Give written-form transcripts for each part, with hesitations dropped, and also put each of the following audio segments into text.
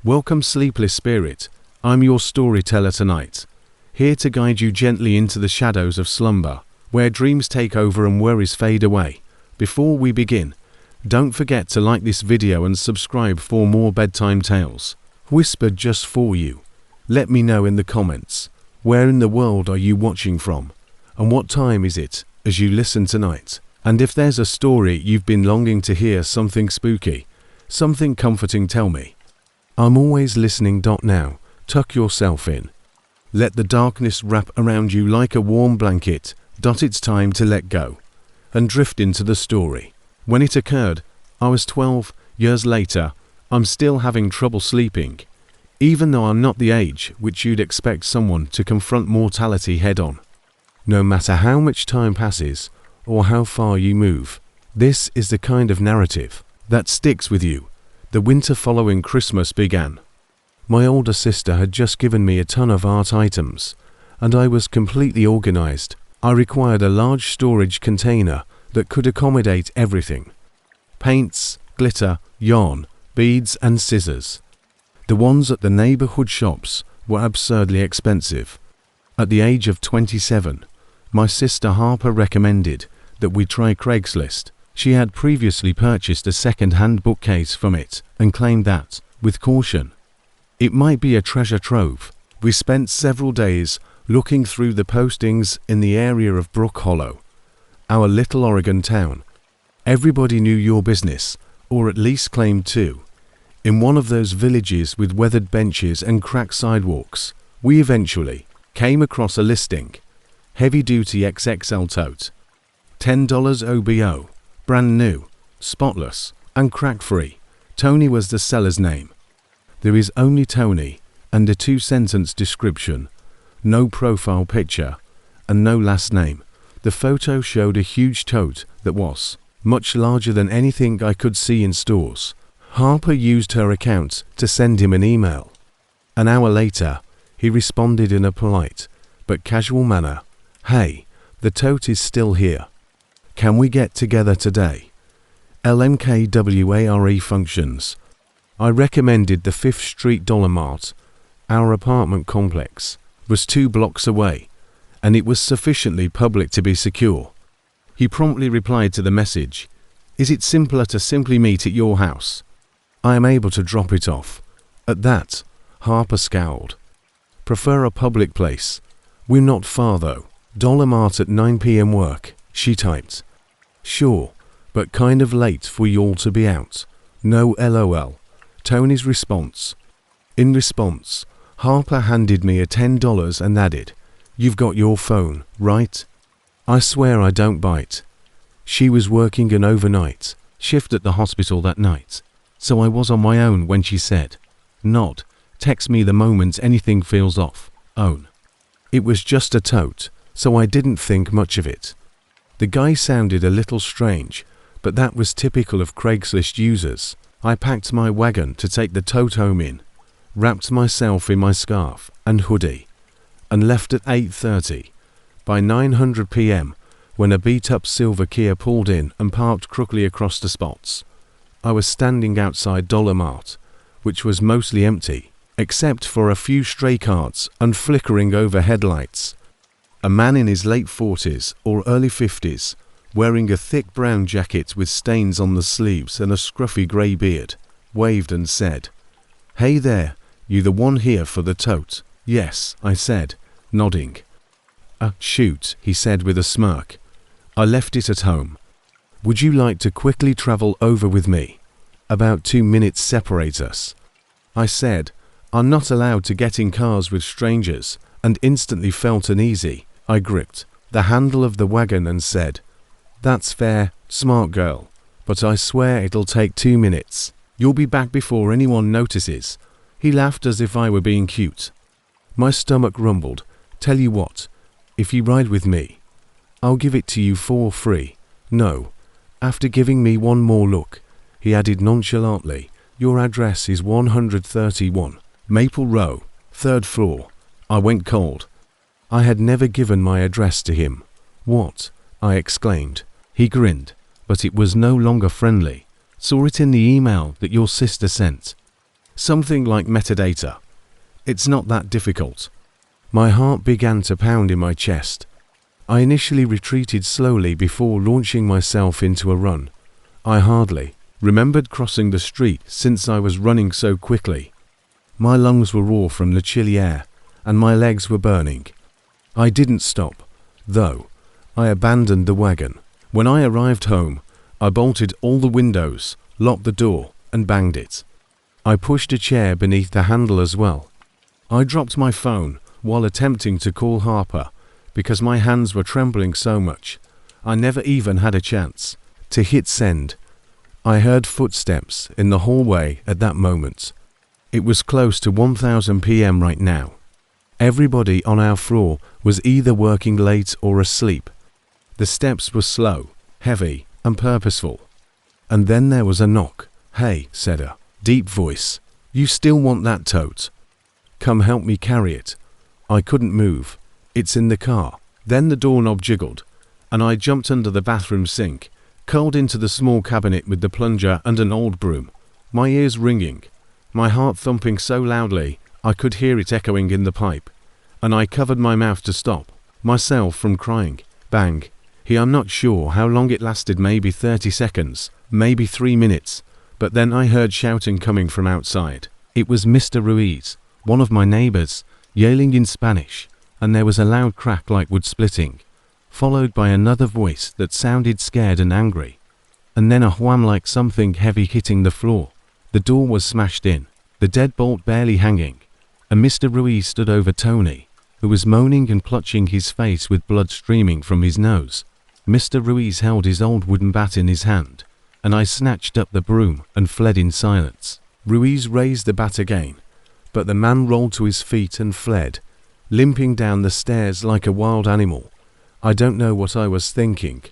Welcome, sleepless spirit. I'm your storyteller tonight, here to guide you gently into the shadows of slumber, where dreams take over and worries fade away. Before we begin, don't forget to like this video and subscribe for more bedtime tales, whispered just for you. Let me know in the comments, where in the world are you watching from, and what time is it as you listen tonight? And if there's a story you've been longing to hear, something spooky, something comforting, tell me. I'm always listening. Now, tuck yourself in. Let the darkness wrap around you like a warm blanket. It's time to let go and drift into the story. When it occurred, I was 12 years later. I'm still having trouble sleeping, even though I'm not the age which you'd expect someone to confront mortality head on. No matter how much time passes or how far you move, this is the kind of narrative that sticks with you. The winter following Christmas began. My older sister had just given me a ton of art items, and I was completely organized. I required a large storage container that could accommodate everything: paints, glitter, yarn, beads and scissors. The ones at the neighborhood shops were absurdly expensive. At the age of 27, my sister Harper recommended that we try Craigslist. She had previously purchased a second-hand bookcase from it and claimed that, with caution, it might be a treasure trove. We spent several days looking through the postings in the area of Brook Hollow, our little Oregon town. Everybody knew your business, or at least claimed to. In one of those villages with weathered benches and cracked sidewalks, we eventually came across a listing. Heavy-duty XXL tote. $10 OBO. Brand new, spotless, and crack-free. Tony was the seller's name. There is only Tony and a 2-sentence description. No profile picture and no last name. The photo showed a huge tote that was much larger than anything I could see in stores. Harper used her account to send him an email. An hour later, he responded in a polite but casual manner. "Hey, the tote is still here. Can we get together today? LMKWARE functions." I recommended the 5th Street Dollar Mart. Our apartment complex was 2 blocks away, and it was sufficiently public to be secure. He promptly replied to the message, "Is it simpler to simply meet at your house? I am able to drop it off." At that, Harper scowled. "Prefer a public place? We're not far though. Dollar Mart at 9 p.m. work," she typed. "Sure, but kind of late for y'all to be out. No LOL." Tony's response. In response, Harper handed me a $10 and added, "You've got your phone, right?" I swear I don't bite. She was working an overnight shift at the hospital that night, so I was on my own when she said, "Nod, text me the moment anything feels off, own." It was just a tote, so I didn't think much of it. The guy sounded a little strange, but that was typical of Craigslist users. I packed my wagon to take the tote home in, wrapped myself in my scarf and hoodie, and left at 8:30. By 9:00 p.m., when a beat-up silver Kia pulled in and parked crookedly across the spots, I was standing outside Dollar Mart, which was mostly empty, except for a few stray carts and flickering overhead lights. A man in his late 40s or early 50s, wearing a thick brown jacket with stains on the sleeves and a scruffy grey beard, waved and said, "Hey there, you the one here for the tote?" "Yes," I said, nodding. Shoot," he said with a smirk. "I left it at home. Would you like to quickly travel over with me? About 2 minutes separate us." I said, "I'm not allowed to get in cars with strangers," and instantly felt uneasy. I gripped the handle of the wagon and said, "That's fair, smart girl, but I swear it'll take 2 minutes. You'll be back before anyone notices." He laughed as if I were being cute. My stomach rumbled. "Tell you what, if you ride with me, I'll give it to you for free." "No." After giving me one more look, he added nonchalantly, "Your address is 131 Maple Row, 3rd floor." I went cold. I had never given my address to him. "What?" I exclaimed. He grinned, but it was no longer friendly. "Saw it in the email that your sister sent." Something like metadata. It's not that difficult. My heart began to pound in my chest. I initially retreated slowly before launching myself into a run. I hardly remembered crossing the street since I was running so quickly. My lungs were raw from the chilly air, and my legs were burning. I didn't stop, though. I abandoned the wagon. When I arrived home, I bolted all the windows, locked the door, and banged it. I pushed a chair beneath the handle as well. I dropped my phone while attempting to call Harper because my hands were trembling so much. I never even had a chance to hit send. I heard footsteps in the hallway at that moment. It was close to 1000 p.m. right now. Everybody on our floor was either working late or asleep. The steps were slow, heavy, and purposeful. And then there was a knock. "Hey," said a deep voice. "You still want that tote? Come help me carry it." I couldn't move. "It's in the car." Then the doorknob jiggled, and I jumped under the bathroom sink, curled into the small cabinet with the plunger and an old broom, my ears ringing, my heart thumping so loudly I could hear it echoing in the pipe, and I covered my mouth to stop myself from crying. Bang. I'm not sure how long it lasted, maybe 30 seconds, maybe 3 minutes, but then I heard shouting coming from outside. It was Mr. Ruiz, one of my neighbors, yelling in Spanish, and there was a loud crack like wood splitting, followed by another voice that sounded scared and angry, and then a wham like something heavy hitting the floor. The door was smashed in, the deadbolt barely hanging, and Mr. Ruiz stood over Tony, who was moaning and clutching his face with blood streaming from his nose. Mr. Ruiz held his old wooden bat in his hand, and I snatched up the broom and fled in silence. Ruiz raised the bat again, but the man rolled to his feet and fled, limping down the stairs like a wild animal. I don't know what I was thinking.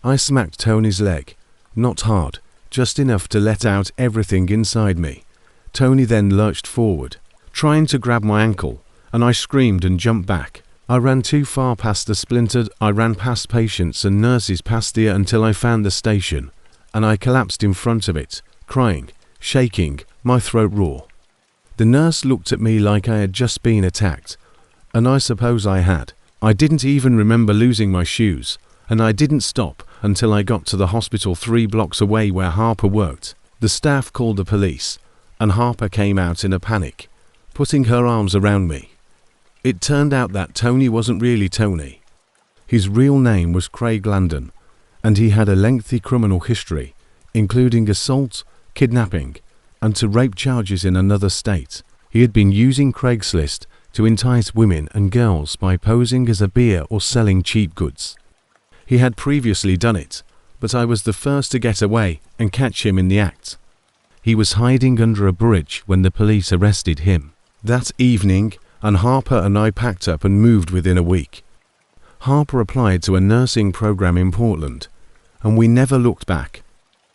I smacked Tony's leg, not hard, just enough to let out everything inside me. Tony then lurched forward, trying to grab my ankle, and I screamed and jumped back. I ran too far past the splintered. I ran past patients and nurses past here until I found the station, and I collapsed in front of it, crying, shaking, my throat raw. The nurse looked at me like I had just been attacked, and I suppose I had. I didn't even remember losing my shoes, and I didn't stop until I got to the hospital 3 blocks away where Harper worked. The staff called the police, and Harper came out in a panic, putting her arms around me. It turned out that Tony wasn't really Tony. His real name was Craig Landon, and he had a lengthy criminal history, including assault, kidnapping, and to rape charges in another state. He had been using Craigslist to entice women and girls by posing as a beer or selling cheap goods. He had previously done it, but I was the first to get away and catch him in the act. He was hiding under a bridge when the police arrested him that evening, and Harper and I packed up and moved within a week. Harper applied to a nursing program in Portland, and we never looked back.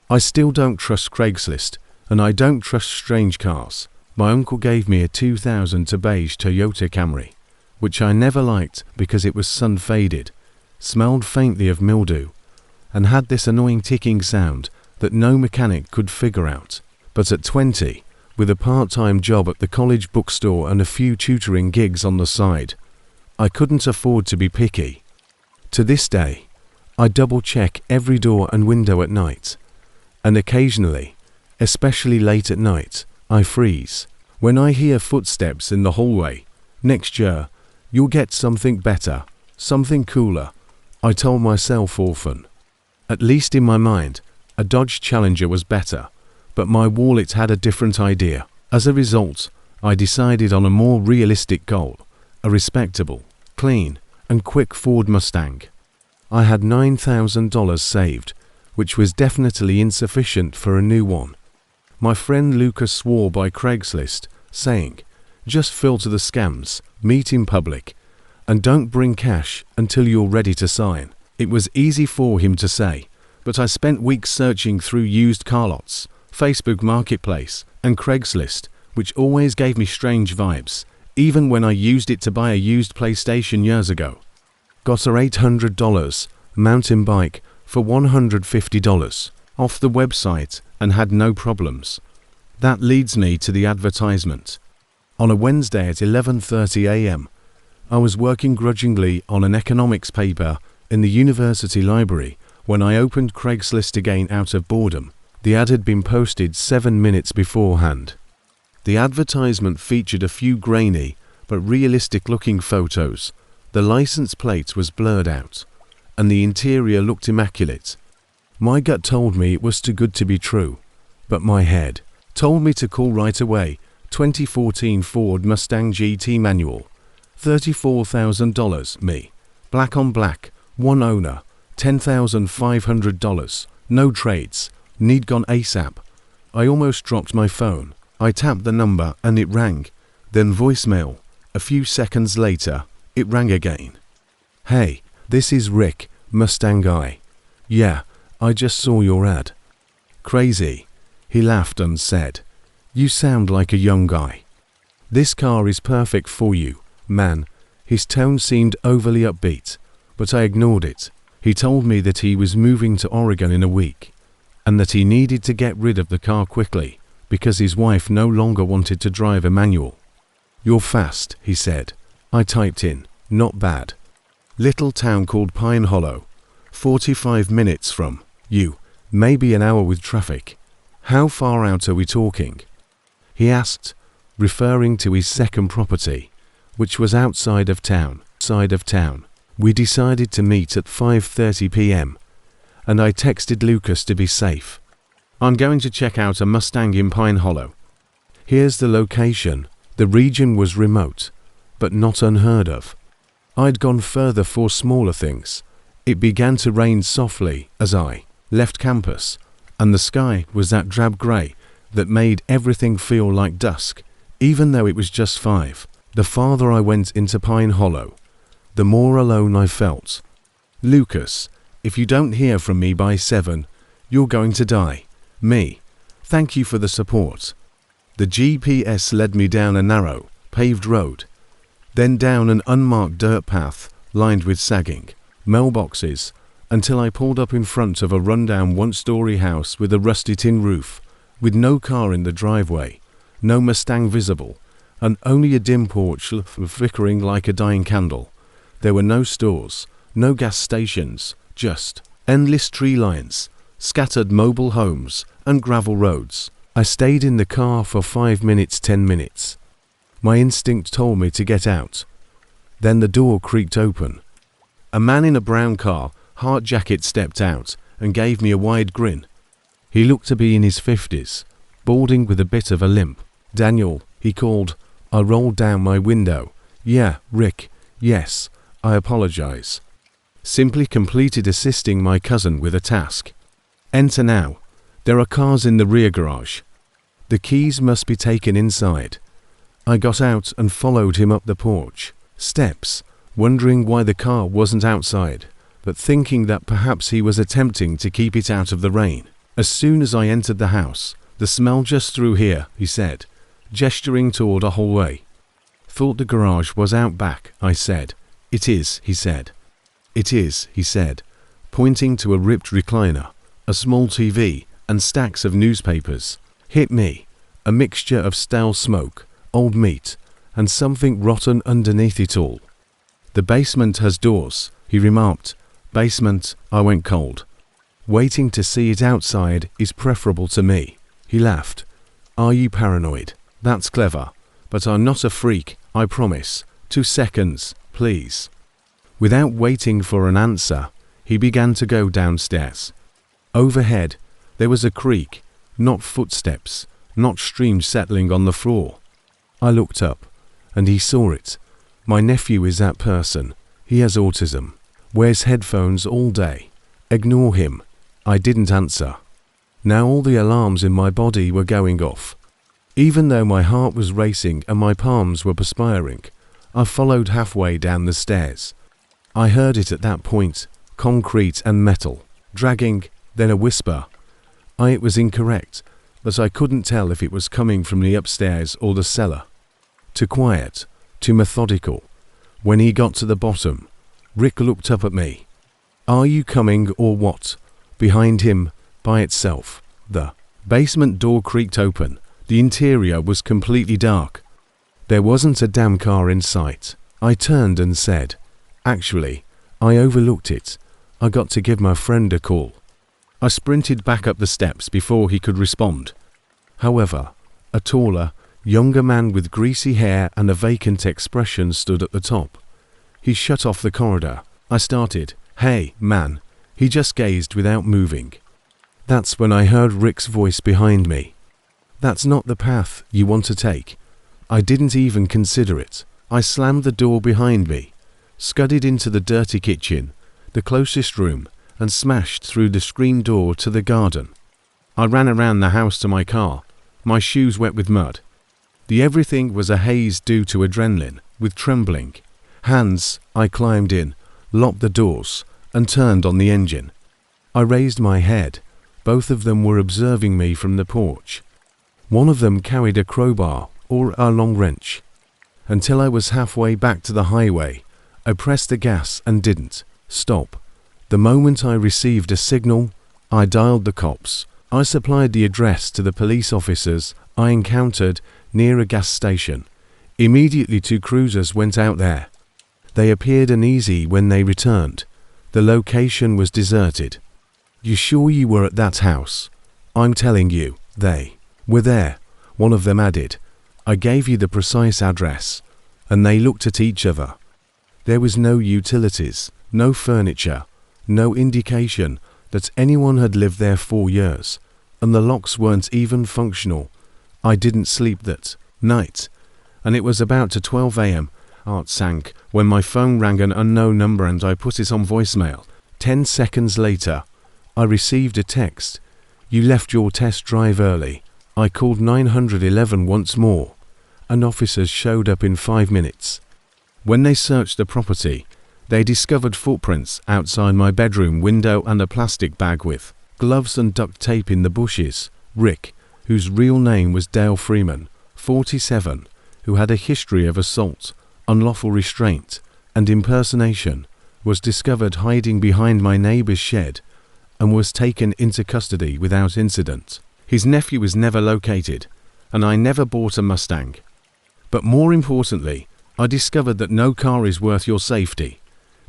I still don't trust Craigslist, and I don't trust strange cars. My uncle gave me a 2000 beige Toyota Camry, which I never liked because it was sun-faded, smelled faintly of mildew, and had this annoying ticking sound that no mechanic could figure out. But at 20, with a part-time job at the college bookstore and a few tutoring gigs on the side, I couldn't afford to be picky. To this day, I double-check every door and window at night, and occasionally, especially late at night, I freeze. When I hear footsteps in the hallway, next year, you'll get something better, something cooler, I told myself often. At least in my mind, a Dodge Challenger was better, but my wallet had a different idea. As a result, I decided on a more realistic goal, a respectable, clean, and quick Ford Mustang. I had $9,000 saved, which was definitely insufficient for a new one. My friend Lucas swore by Craigslist, saying, "Just filter the scams, meet in public, and don't bring cash until you're ready to sign." It was easy for him to say, but I spent weeks searching through used car lots, Facebook Marketplace, and Craigslist, which always gave me strange vibes, even when I used it to buy a used PlayStation years ago. Got a $800 mountain bike for $150 off the website and had no problems. That leads me to the advertisement. On a Wednesday at 11:30 a.m., I was working grudgingly on an economics paper in the university library when I opened Craigslist again out of boredom. The ad had been posted 7 minutes beforehand. The advertisement featured a few grainy but realistic-looking photos. The license plate was blurred out, and the interior looked immaculate. My gut told me it was too good to be true, but my head told me to call right away. 2014 Ford Mustang GT manual, $34,000, me. Black on black, one owner, $10,500, no trades, need gone ASAP. I almost dropped my phone. I tapped the number and it rang, then voicemail. A few seconds later, it rang again. Hey, this is Rick, Mustang guy. Yeah, I just saw your ad. Crazy. He laughed and said, you sound like a young guy. This car is perfect for you, man. His tone seemed overly upbeat, but I ignored it. He told me that he was moving to Oregon in a week, and that he needed to get rid of the car quickly because his wife no longer wanted to drive a manual. You're fast, he said. I typed in, not bad. Little town called Pine Hollow, 45 minutes from you, maybe an hour with traffic. How far out are we talking? He asked, referring to his second property, which was outside of town. We decided to meet at 5:30 p.m. and I texted Lucas to be safe. I'm going to check out a Mustang in Pine Hollow. Here's the location. The region was remote, but not unheard of. I'd gone further for smaller things. It began to rain softly as I left campus, and the sky was that drab grey that made everything feel like dusk, even though it was just 5. The farther I went into Pine Hollow, the more alone I felt. Lucas, if you don't hear from me by 7, you're going to die. Me. Thank you for the support. The GPS led me down a narrow, paved road, then down an unmarked dirt path lined with sagging mailboxes until I pulled up in front of a rundown one-story house with a rusty tin roof, with no car in the driveway, no Mustang visible, and only a dim porch flickering like a dying candle. There were no stores, no gas stations, just endless tree lines, scattered mobile homes, and gravel roads. I stayed in the car for 5 minutes, 10 minutes. My instinct told me to get out. Then the door creaked open. A man in a brown car, hard jacket, stepped out and gave me a wide grin. He looked to be in his 50s, balding with a bit of a limp. Daniel, he called. I rolled down my window. Yeah, Rick, yes, I apologize. Simply completed assisting my cousin with a task. Enter now. There are cars in the rear garage. The keys must be taken inside. I got out and followed him up the porch steps, wondering why the car wasn't outside, but thinking that perhaps he was attempting to keep it out of the rain. As soon as I entered the house, the smell just through here, he said, gesturing toward a hallway. Thought the garage was out back, I said. It is, he said. It is, he said, pointing to a ripped recliner, a small TV, and stacks of newspapers. Hit me. A mixture of stale smoke, old meat, and something rotten underneath it all. The basement has doors, he remarked. Basement, I went cold. Waiting to see it outside is preferable to me. He laughed. Are you paranoid? That's clever, but I'm not a freak, I promise. 2 seconds, please. Without waiting for an answer, he began to go downstairs. Overhead, there was a creak, not footsteps, not stream settling on the floor. I looked up, and he saw it. My nephew is that person. He has autism. Wears headphones all day. Ignore him. I didn't answer. Now all the alarms in my body were going off. Even though my heart was racing and my palms were perspiring, I followed halfway down the stairs. I heard it at that point, concrete and metal, dragging, then a whisper. It was incorrect, but I couldn't tell if it was coming from the upstairs or the cellar. Too quiet, too methodical. When he got to the bottom, Rick looked up at me. Are you coming or what? Behind him, by itself, the basement door creaked open. The interior was completely dark. There wasn't a damn car in sight. I turned and said, "Actually, I overlooked it. I got to give my friend a call." I sprinted back up the steps before he could respond. However, a taller, younger man with greasy hair and a vacant expression stood at the top. He shut off the corridor. I started, "Hey, man." He just gazed without moving. That's when I heard Rick's voice behind me. "That's not the path you want to take." I didn't even consider it. I slammed the door behind me, scudded into the dirty kitchen, the closest room, and smashed through the screen door to the garden. I ran around the house to my car, my shoes wet with mud. The everything was a haze due to adrenaline. With trembling hands, I climbed in, locked the doors, and turned on the engine. I raised my head. Both of them were observing me from the porch. One of them carried a crowbar or a long wrench. Until I was halfway back to the highway, I pressed the gas and didn't stop. The moment I received a signal, I dialed the cops. I supplied the address to the police officers I encountered near a gas station. Immediately 2 cruisers went out there. They appeared uneasy when they returned. The location was deserted. "You sure you were at that house?" "I'm telling you, they were there," one of them added. "I gave you the precise address." And they looked at each other. There was no utilities, no furniture, no indication that anyone had lived there 4 years, and the locks weren't even functional. I didn't sleep that night, and it was about 12 a.m. Heart sank when my phone rang an unknown number and I put it on voicemail. 10 seconds later, I received a text. "You left your test drive early." I called 911 once more, and officers showed up in 5 minutes. When they searched the property, they discovered footprints outside my bedroom window and a plastic bag with gloves and duct tape in the bushes. Rick, whose real name was Dale Freeman, 47, who had a history of assault, unlawful restraint, and impersonation, was discovered hiding behind my neighbor's shed and was taken into custody without incident. His nephew was never located, and I never bought a Mustang. But more importantly, I discovered that no car is worth your safety,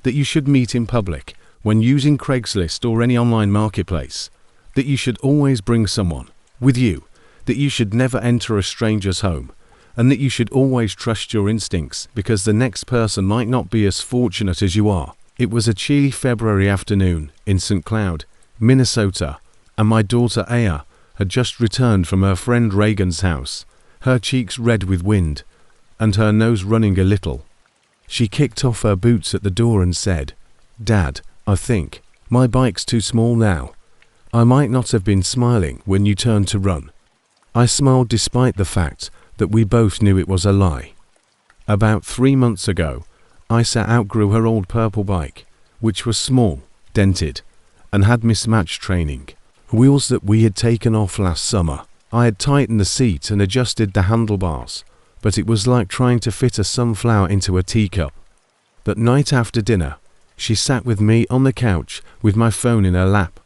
that you should meet in public when using Craigslist or any online marketplace, that you should always bring someone with you, that you should never enter a stranger's home, and that you should always trust your instincts because the next person might not be as fortunate as you are. It was a chilly February afternoon in St. Cloud, Minnesota, and my daughter Aya had just returned from her friend Reagan's house, her cheeks red with wind, and her nose running a little. She kicked off her boots at the door and said, "Dad, I think my bike's too small now." I might not have been smiling when you turned to run. I smiled despite the fact that we both knew it was a lie. About 3 months ago, Isa outgrew her old purple bike, which was small, dented, and had mismatched training wheels that we had taken off last summer. I had tightened the seat and adjusted the handlebars, but it was like trying to fit a sunflower into a teacup. That night after dinner, she sat with me on the couch with my phone in her lap,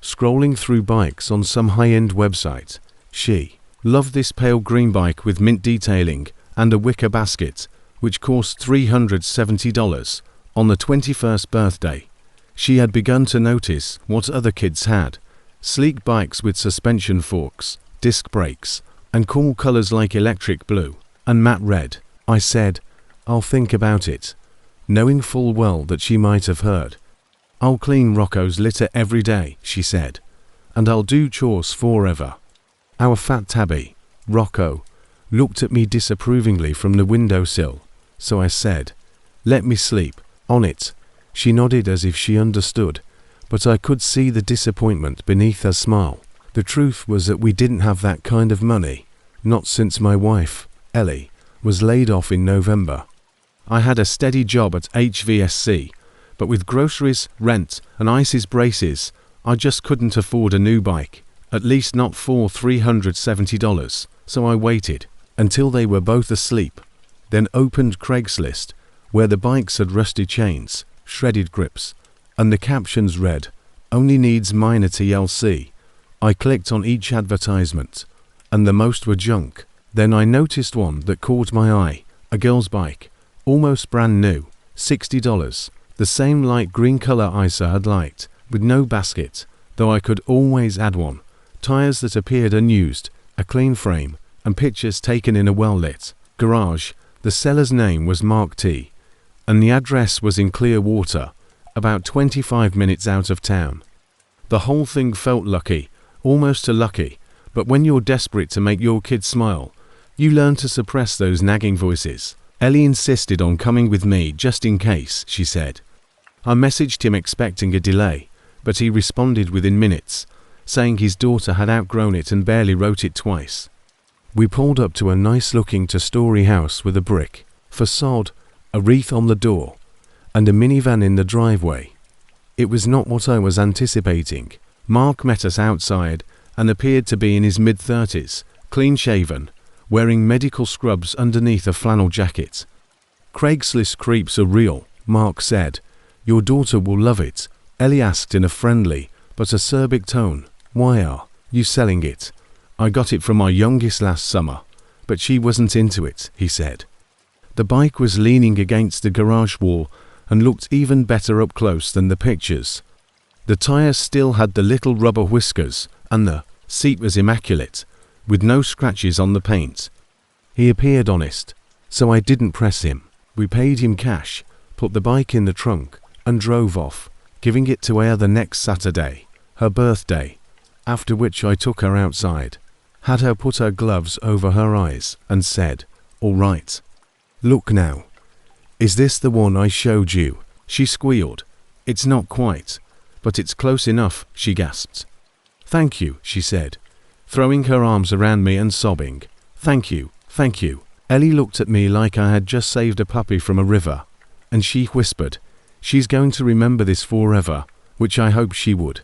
scrolling through bikes on some high-end website. She loved this pale green bike with mint detailing and a wicker basket, which cost $370 on the 21st birthday. She had begun to notice what other kids had: sleek bikes with suspension forks, disc brakes, and cool colors like electric blue and matte red. I said, "I'll think about it," knowing full well that she might have heard. "I'll clean Rocco's litter every day," she said, "and I'll do chores forever." Our fat tabby, Rocco, looked at me disapprovingly from the windowsill, so I said, "Let me sleep on it." She nodded as if she understood, but I could see the disappointment beneath her smile. The truth was that we didn't have that kind of money, not since my wife, Ellie, was laid off in November. I had a steady job at HVSC, but with groceries, rent, and Ice's braces, I just couldn't afford a new bike, at least not for $370, so I waited until they were both asleep, then opened Craigslist, where the bikes had rusty chains, shredded grips, and the captions read, "Only needs minor TLC." I clicked on each advertisement, and the most were junk. Then I noticed one that caught my eye, a girl's bike, almost brand new, $60, the same light green color Isa had liked, with no basket, though I could always add one, tires that appeared unused, a clean frame, and pictures taken in a well-lit garage. The seller's name was Mark T, and the address was in Clearwater, about 25 minutes out of town. The whole thing felt lucky, almost too lucky, but when you're desperate to make your kids smile, you learn to suppress those nagging voices. Ellie insisted on coming with me just in case, she said. I messaged him expecting a delay, but he responded within minutes, saying his daughter had outgrown it and barely wrote it twice. We pulled up to a nice-looking two-story house with a brick facade, a wreath on the door, and a minivan in the driveway. It was not what I was anticipating. Mark met us outside and appeared to be in his mid-30s, clean-shaven, wearing medical scrubs underneath a flannel jacket. "Craigslist creeps are real," Mark said. "Your daughter will love it," Ellie asked in a friendly but acerbic tone. "Why are you selling it?" "I got it from my youngest last summer, but she wasn't into it," he said. The bike was leaning against the garage wall and looked even better up close than the pictures. The tires still had the little rubber whiskers, and the seat was immaculate, with no scratches on the paint. He appeared honest, so I didn't press him. We paid him cash, put the bike in the trunk, and drove off, giving it to her the next Saturday, her birthday, after which I took her outside, had her put her gloves over her eyes, and said, "All right. Look now. Is this the one I showed you?" She squealed. "It's not quite, but it's close enough," she gasped. "Thank you," she said, throwing her arms around me and sobbing. "Thank you, thank you." Ellie looked at me like I had just saved a puppy from a river, and she whispered, "She's going to remember this forever," which I hoped she would.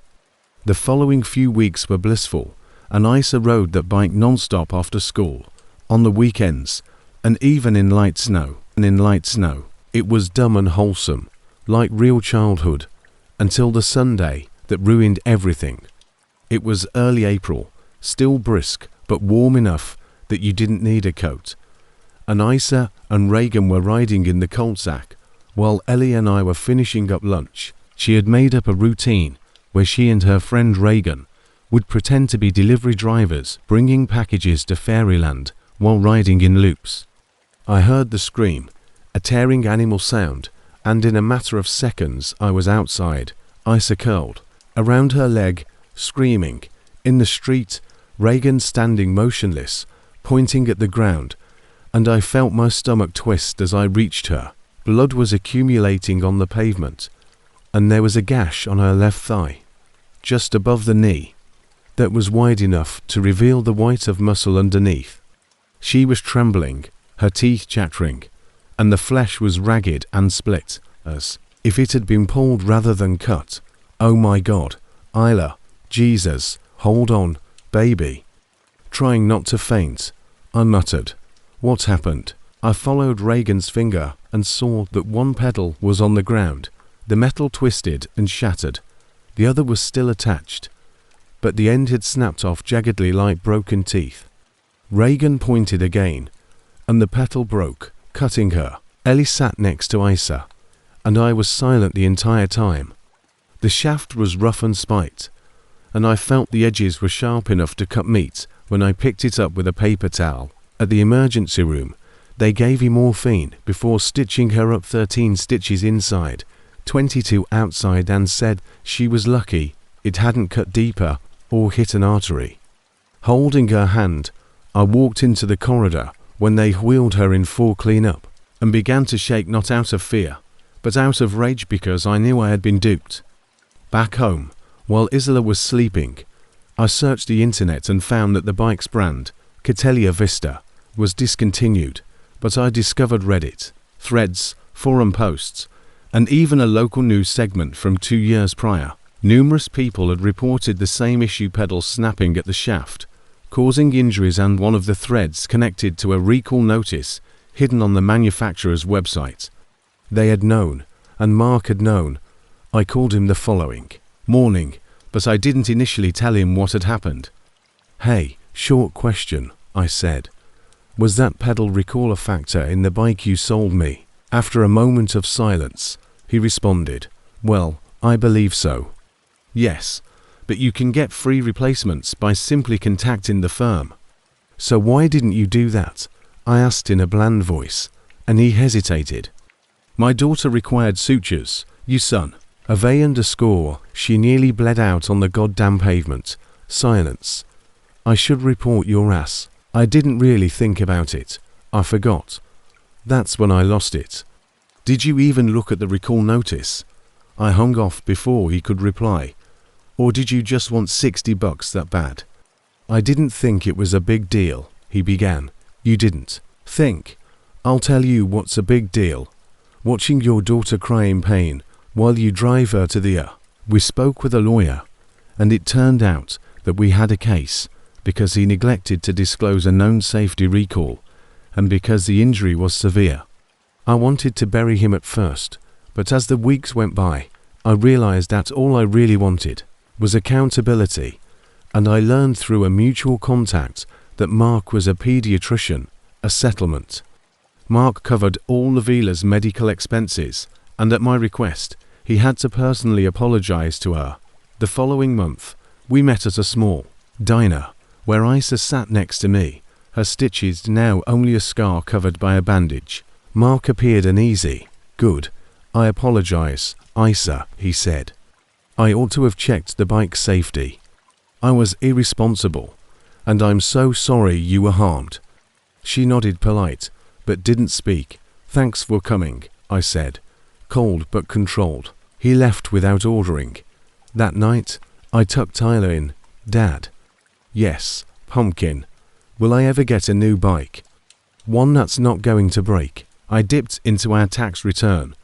The following few weeks were blissful, and Isa rode that bike non-stop after school, on the weekends, and even in light snow. It was dumb and wholesome, like real childhood, until the Sunday that ruined everything. It was early April, still brisk, but warm enough that you didn't need a coat. And Isa and Reagan were riding in the cul-de-sac, while Ellie and I were finishing up lunch. She had made up a routine where she and her friend Reagan would pretend to be delivery drivers bringing packages to Fairyland while riding in loops. I heard the scream, a tearing animal sound, and in a matter of seconds I was outside, Isa curled around her leg, screaming. In the street, Reagan standing motionless, pointing at the ground, and I felt my stomach twist as I reached her. Blood was accumulating on the pavement, and there was a gash on her left thigh, just above the knee, that was wide enough to reveal the white of muscle underneath. She was trembling, her teeth chattering, and the flesh was ragged and split, as if it had been pulled rather than cut. "Oh my God, Isla, Jesus, hold on, baby." Trying not to faint, I muttered, "What happened?" I followed Reagan's finger and saw that one pedal was on the ground. The metal twisted and shattered. The other was still attached, but the end had snapped off jaggedly like broken teeth. Reagan pointed again, and the pedal broke, cutting her. Ellie sat next to Isa, and I was silent the entire time. The shaft was rough and spiked, and I felt the edges were sharp enough to cut meat when I picked it up with a paper towel. At the emergency room, they gave me morphine before stitching her up 13 stitches inside, 22 outside, and said she was lucky it hadn't cut deeper or hit an artery. Holding her hand, I walked into the corridor when they wheeled her in for clean-up, and began to shake, not out of fear, but out of rage because I knew I had been duped. Back home, while Isla was sleeping, I searched the internet and found that the bike's brand, Catelia Vista, was discontinued, but I discovered Reddit, threads, forum posts, and even a local news segment from 2 years prior. Numerous people had reported the same issue pedal snapping at the shaft, causing injuries, and one of the threads connected to a recall notice hidden on the manufacturer's website. They had known, and Mark had known. I called him the following morning, but I didn't initially tell him what had happened. "Hey, Short question, I said. Was that pedal recall a factor in the bike you sold me? After a moment of silence, he responded, well, I believe so. Yes, but you can get free replacements by simply contacting the firm. So why didn't you do that? I asked in a bland voice, and he hesitated. My daughter required sutures, you son. She nearly bled out on the goddamn pavement. Silence. I should report your ass. I didn't really think about it. I forgot. That's when I lost it. Did you even look at the recall notice? I hung off before he could reply. Or did you just want $60 that bad? I didn't think it was a big deal, he began. You didn't think. I'll tell you what's a big deal. Watching your daughter cry in pain while you drive her to the We spoke with a lawyer, and it turned out that we had a case because he neglected to disclose a known safety recall and because the injury was severe. I wanted to bury him at first, but as the weeks went by, I realized that all I really wanted was accountability, and I learned through a mutual contact that Mark was a pediatrician, a settlement. Mark covered all of Vila's medical expenses, and at my request, he had to personally apologize to her. The following month, we met at a small diner, where Isa sat next to me, her stitches now only a scar covered by a bandage. Mark appeared uneasy. Good. I apologize, Isa, he said. I ought to have checked the bike's safety. I was irresponsible, and I'm so sorry you were harmed. She nodded polite, but didn't speak. Thanks for coming, I said, cold but controlled. He left without ordering. That night, I tucked Tyler in. Dad. Yes, pumpkin. Will I ever get a new bike? One that's not going to break. I dipped into our tax return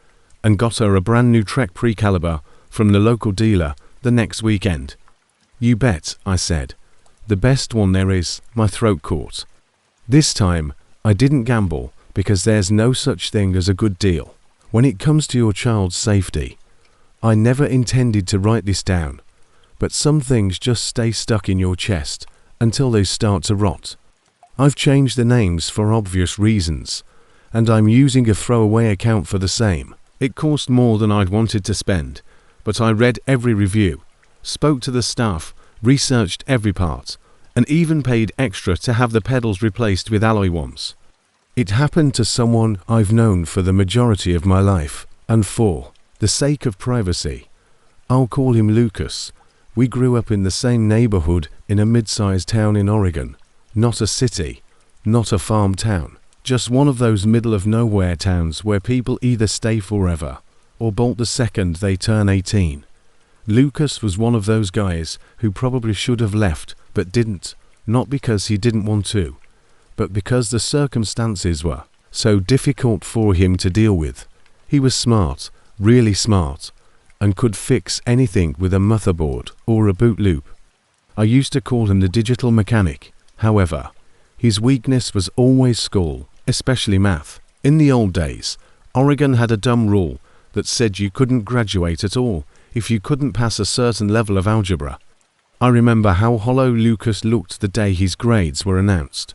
and got her a brand new Trek Pre-Caliber from the local dealer the next weekend. You bet, I said. The best one there is. My throat caught. This time, I didn't gamble because there's no such thing as a good deal. When it comes to your child's safety, I never intended to write this down, but some things just stay stuck in your chest until they start to rot. I've changed the names for obvious reasons, and I'm using a throwaway account for the same. It cost more than I'd wanted to spend, but I read every review, spoke to the staff, researched every part, and even paid extra to have the pedals replaced with alloy ones. It happened to someone I've known for the majority of my life, and for the sake of privacy, I'll call him Lucas. We grew up in the same neighborhood in a mid-sized town in Oregon. Not a city, not a farm town, just one of those middle-of-nowhere towns where people either stay forever or bolt the second they turn 18. Lucas was one of those guys who probably should have left but didn't, not because he didn't want to, but because the circumstances were so difficult for him to deal with. He was smart, really smart, and could fix anything with a motherboard or a boot loop. I used to call him the digital mechanic. However, his weakness was always school, especially math. In the old days, Oregon had a dumb rule that said you couldn't graduate at all if you couldn't pass a certain level of algebra. I remember how hollow Lucas looked the day his grades were announced.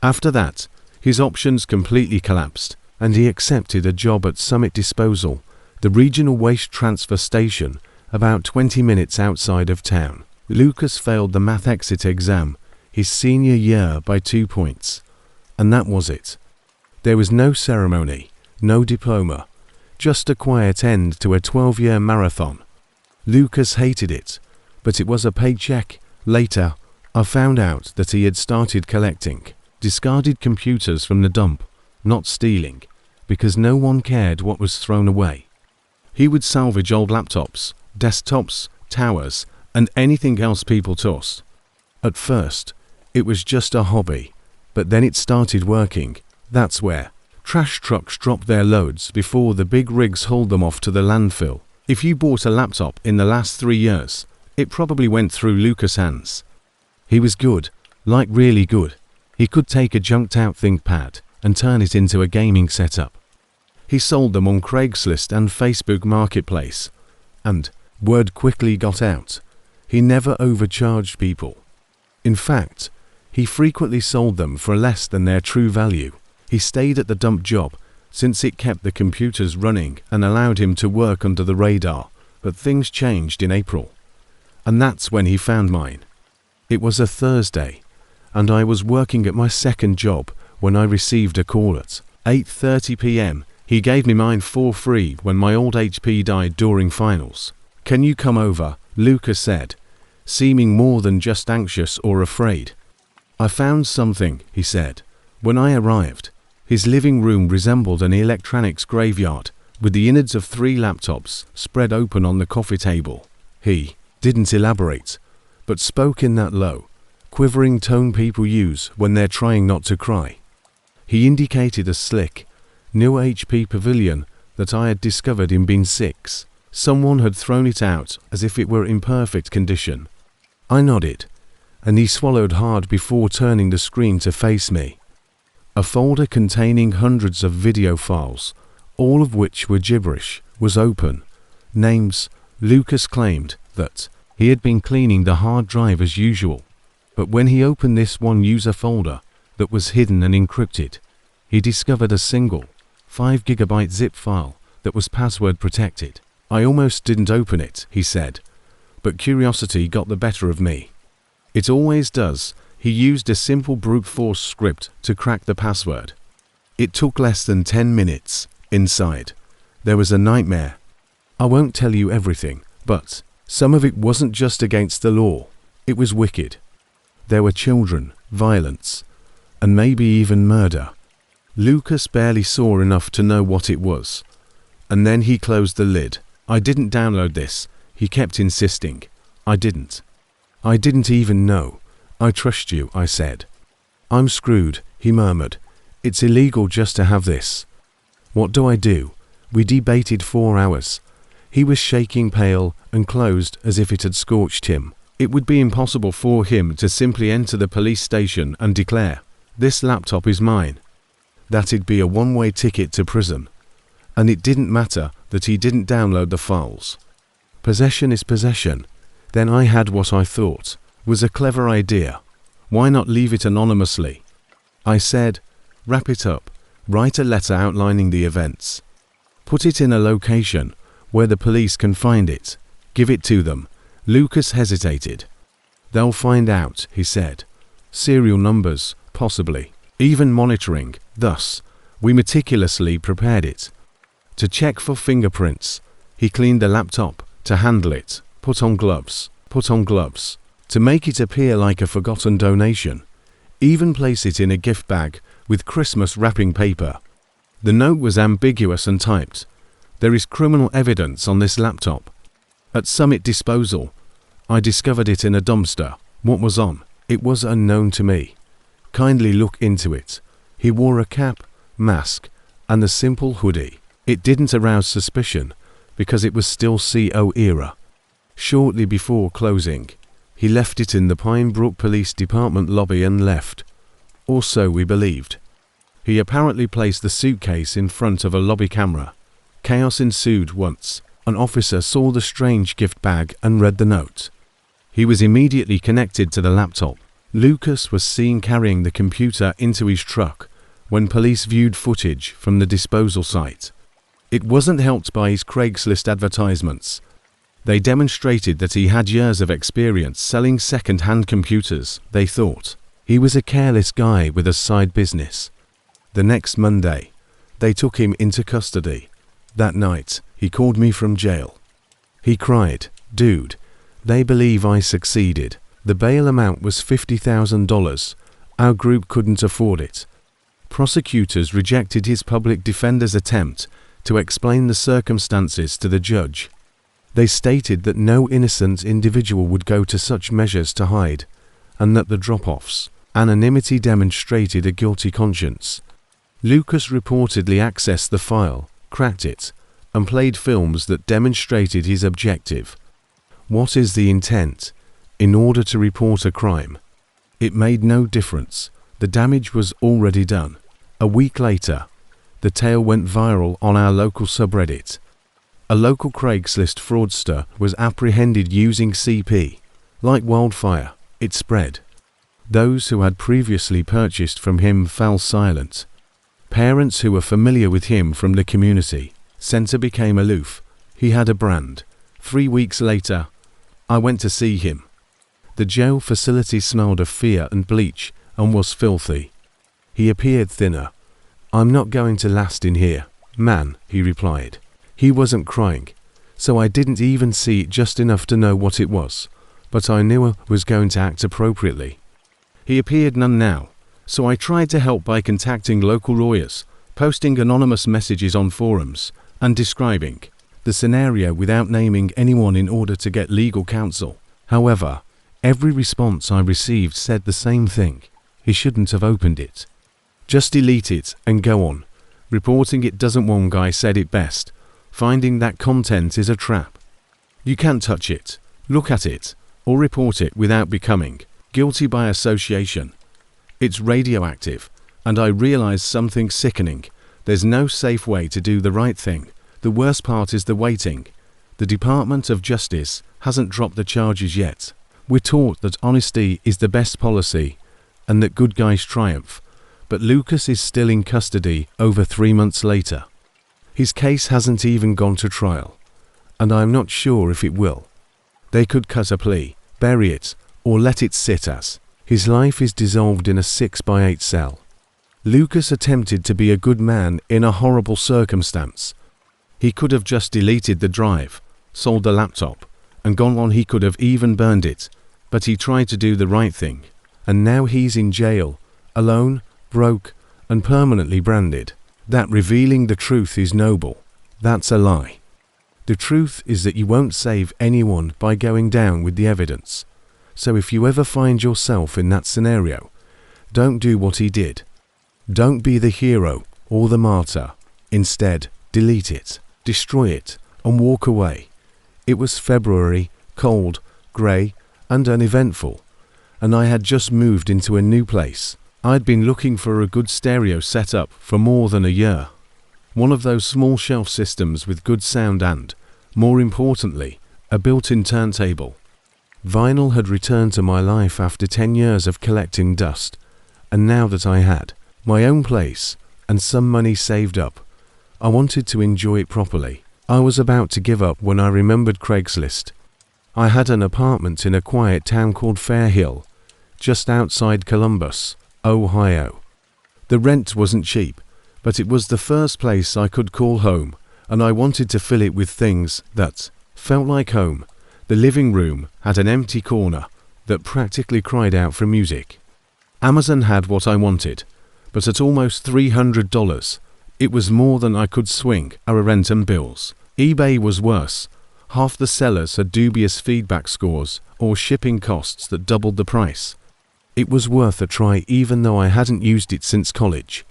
After that, his options completely collapsed, and he accepted a job at Summit Disposal, the regional waste transfer station, about 20 minutes outside of town. Lucas failed the math exit exam his senior year by 2 points, and that was it. There was no ceremony, no diploma, just a quiet end to a 12-year marathon. Lucas hated it, but it was a paycheck. Later, I found out that he had started collecting discarded computers from the dump, not stealing, because no one cared what was thrown away. He would salvage old laptops, desktops, towers, and anything else people tossed. At first, it was just a hobby, but then it started working. That's where trash trucks dropped their loads before the big rigs hauled them off to the landfill. If you bought a laptop in the last 3 years, it probably went through Lucas' hands. He was good, like really good. He could take a junked-out ThinkPad and turn it into a gaming setup. He sold them on Craigslist and Facebook Marketplace, and word quickly got out. He never overcharged people. In fact, He frequently sold them for less than their true value. He stayed at the dump job since it kept the computers running and allowed him to work under the radar, but things changed in April. And that's when he found mine. It was a Thursday, and I was working at my second job when I received a call at 8:30 p.m. He gave me mine for free when my old HP died during finals. "Can you come over?" Lucas said, seeming more than just anxious or afraid. "I found something," he said. When I arrived, his living room resembled an electronics graveyard, with the innards of 3 laptops spread open on the coffee table. He didn't elaborate, but spoke in that low, quivering tone people use when they're trying not to cry. He indicated a slick, new HP Pavilion that I had discovered in bin 6. Someone had thrown it out as if it were in perfect condition. I nodded, and he swallowed hard before turning the screen to face me. A folder containing hundreds of video files, all of which were gibberish, was open. Names. Lucas claimed that he had been cleaning the hard drive as usual, but when he opened this one user folder that was hidden and encrypted, he discovered a single 5 GB zip file that was password protected. "I almost didn't open it," he said, but curiosity got the better of me. It always does. He used a simple brute force script to crack the password. It took less than 10 minutes. Inside, there was a nightmare. I won't tell you everything, but some of it wasn't just against the law. It was wicked. There were children, violence, and maybe even murder. Lucas barely saw enough to know what it was, and then he closed the lid. "I didn't download this," he kept insisting. "I didn't. I didn't even know. I trust you," I said. "I'm screwed," he murmured. "It's illegal just to have this. What do I do?" We debated 4 hours. He was shaking pale and closed as if it had scorched him. It would be impossible for him to simply enter the police station and declare, "This laptop is mine." That'd be a one-way ticket to prison. And it didn't matter that he didn't download the files. Possession is possession. Then I had what I thought was a clever idea. Why not leave it anonymously? I said, "Wrap it up. Write a letter outlining the events. Put it in a location where the police can find it. Give it to them." Lucas hesitated. "They'll find out," he said. "Serial numbers, possibly. Even monitoring." Thus, we meticulously prepared it. To check for fingerprints, he cleaned the laptop. To handle it, put on gloves. To make it appear like a forgotten donation, even place it in a gift bag with Christmas wrapping paper. The note was ambiguous and typed, "There is criminal evidence on this laptop. At Summit Disposal. I discovered it in a dumpster." What was on? It was unknown to me. Kindly look into it. He wore a cap, mask, and a simple hoodie. It didn't arouse suspicion because it was still CO era. Shortly before closing, he left it in the Pine Brook Police Department lobby and left. Or so we believed. He apparently placed the suitcase in front of a lobby camera. Chaos ensued once an officer saw the strange gift bag and read the note. He was immediately connected to the laptop. Lucas was seen carrying the computer into his truck when police viewed footage from the disposal site. It wasn't helped by his Craigslist advertisements. They demonstrated that he had years of experience selling second-hand computers, they thought. He was a careless guy with a side business. The next Monday, they took him into custody. That night, he called me from jail. He cried, "Dude, they believe I succeeded." The bail amount was $50,000. Our group couldn't afford it. Prosecutors rejected his public defender's attempt to explain the circumstances to the judge. They stated that no innocent individual would go to such measures to hide, and that the drop-offs, anonymity demonstrated a guilty conscience. Lucas reportedly accessed the file, cracked it, and played films that demonstrated his objective. What is the intent? In order to report a crime. It made no difference. The damage was already done. A week later, the tale went viral on our local subreddit. A local Craigslist fraudster was apprehended using CP. Like wildfire, it spread. Those who had previously purchased from him fell silent. Parents who were familiar with him from the community center became aloof. He had a brand. 3 weeks later, I went to see him. The jail facility smelled of fear and bleach and was filthy. He appeared thinner. "I'm not going to last in here, man," he replied. He wasn't crying, so I didn't even see it just enough to know what it was, but I knew I was going to act appropriately. He appeared none now, so I tried to help by contacting local lawyers, posting anonymous messages on forums, and describing the scenario without naming anyone in order to get legal counsel. However, every response I received said the same thing: he shouldn't have opened it. Just delete it and go on. Reporting it doesn't. One guy said it best: finding that content is a trap. You can't touch it, look at it, or report it without becoming guilty by association. It's radioactive, and I realized something sickening. There's no safe way to do the right thing. The worst part is the waiting. The Department of Justice hasn't dropped the charges yet. We're taught that honesty is the best policy and that good guys triumph. But Lucas is still in custody over 3 months later. His case hasn't even gone to trial, and I'm not sure if it will. They could cut a plea, bury it, or let it sit as. His life is dissolved in a 6x8 cell. Lucas attempted to be a good man in a horrible circumstance. He could have just deleted the drive, sold the laptop, and gone on. He could have even burned it, but he tried to do the right thing. And now he's in jail, alone, broke, and permanently branded. That revealing the truth is noble. That's a lie. The truth is that you won't save anyone by going down with the evidence. So if you ever find yourself in that scenario, don't do what he did. Don't be the hero or the martyr. Instead, delete it, destroy it, and walk away. It was February, cold, grey, and uneventful, and I had just moved into a new place. I'd been looking for a good stereo setup for more than a year. One of those small shelf systems with good sound and, more importantly, a built-in turntable. Vinyl had returned to my life after 10 years of collecting dust, and now that I had my own place and some money saved up, I wanted to enjoy it properly. I was about to give up when I remembered Craigslist. I had an apartment in a quiet town called Fairhill, just outside Columbus, Ohio. The rent wasn't cheap, but it was the first place I could call home, and I wanted to fill it with things that felt like home. The living room had an empty corner that practically cried out for music. Amazon had what I wanted, but at almost $300, it was more than I could swing our rent and bills. eBay was worse. Half the sellers had dubious feedback scores or shipping costs that doubled the price. It was worth a try even though I hadn't used it since college.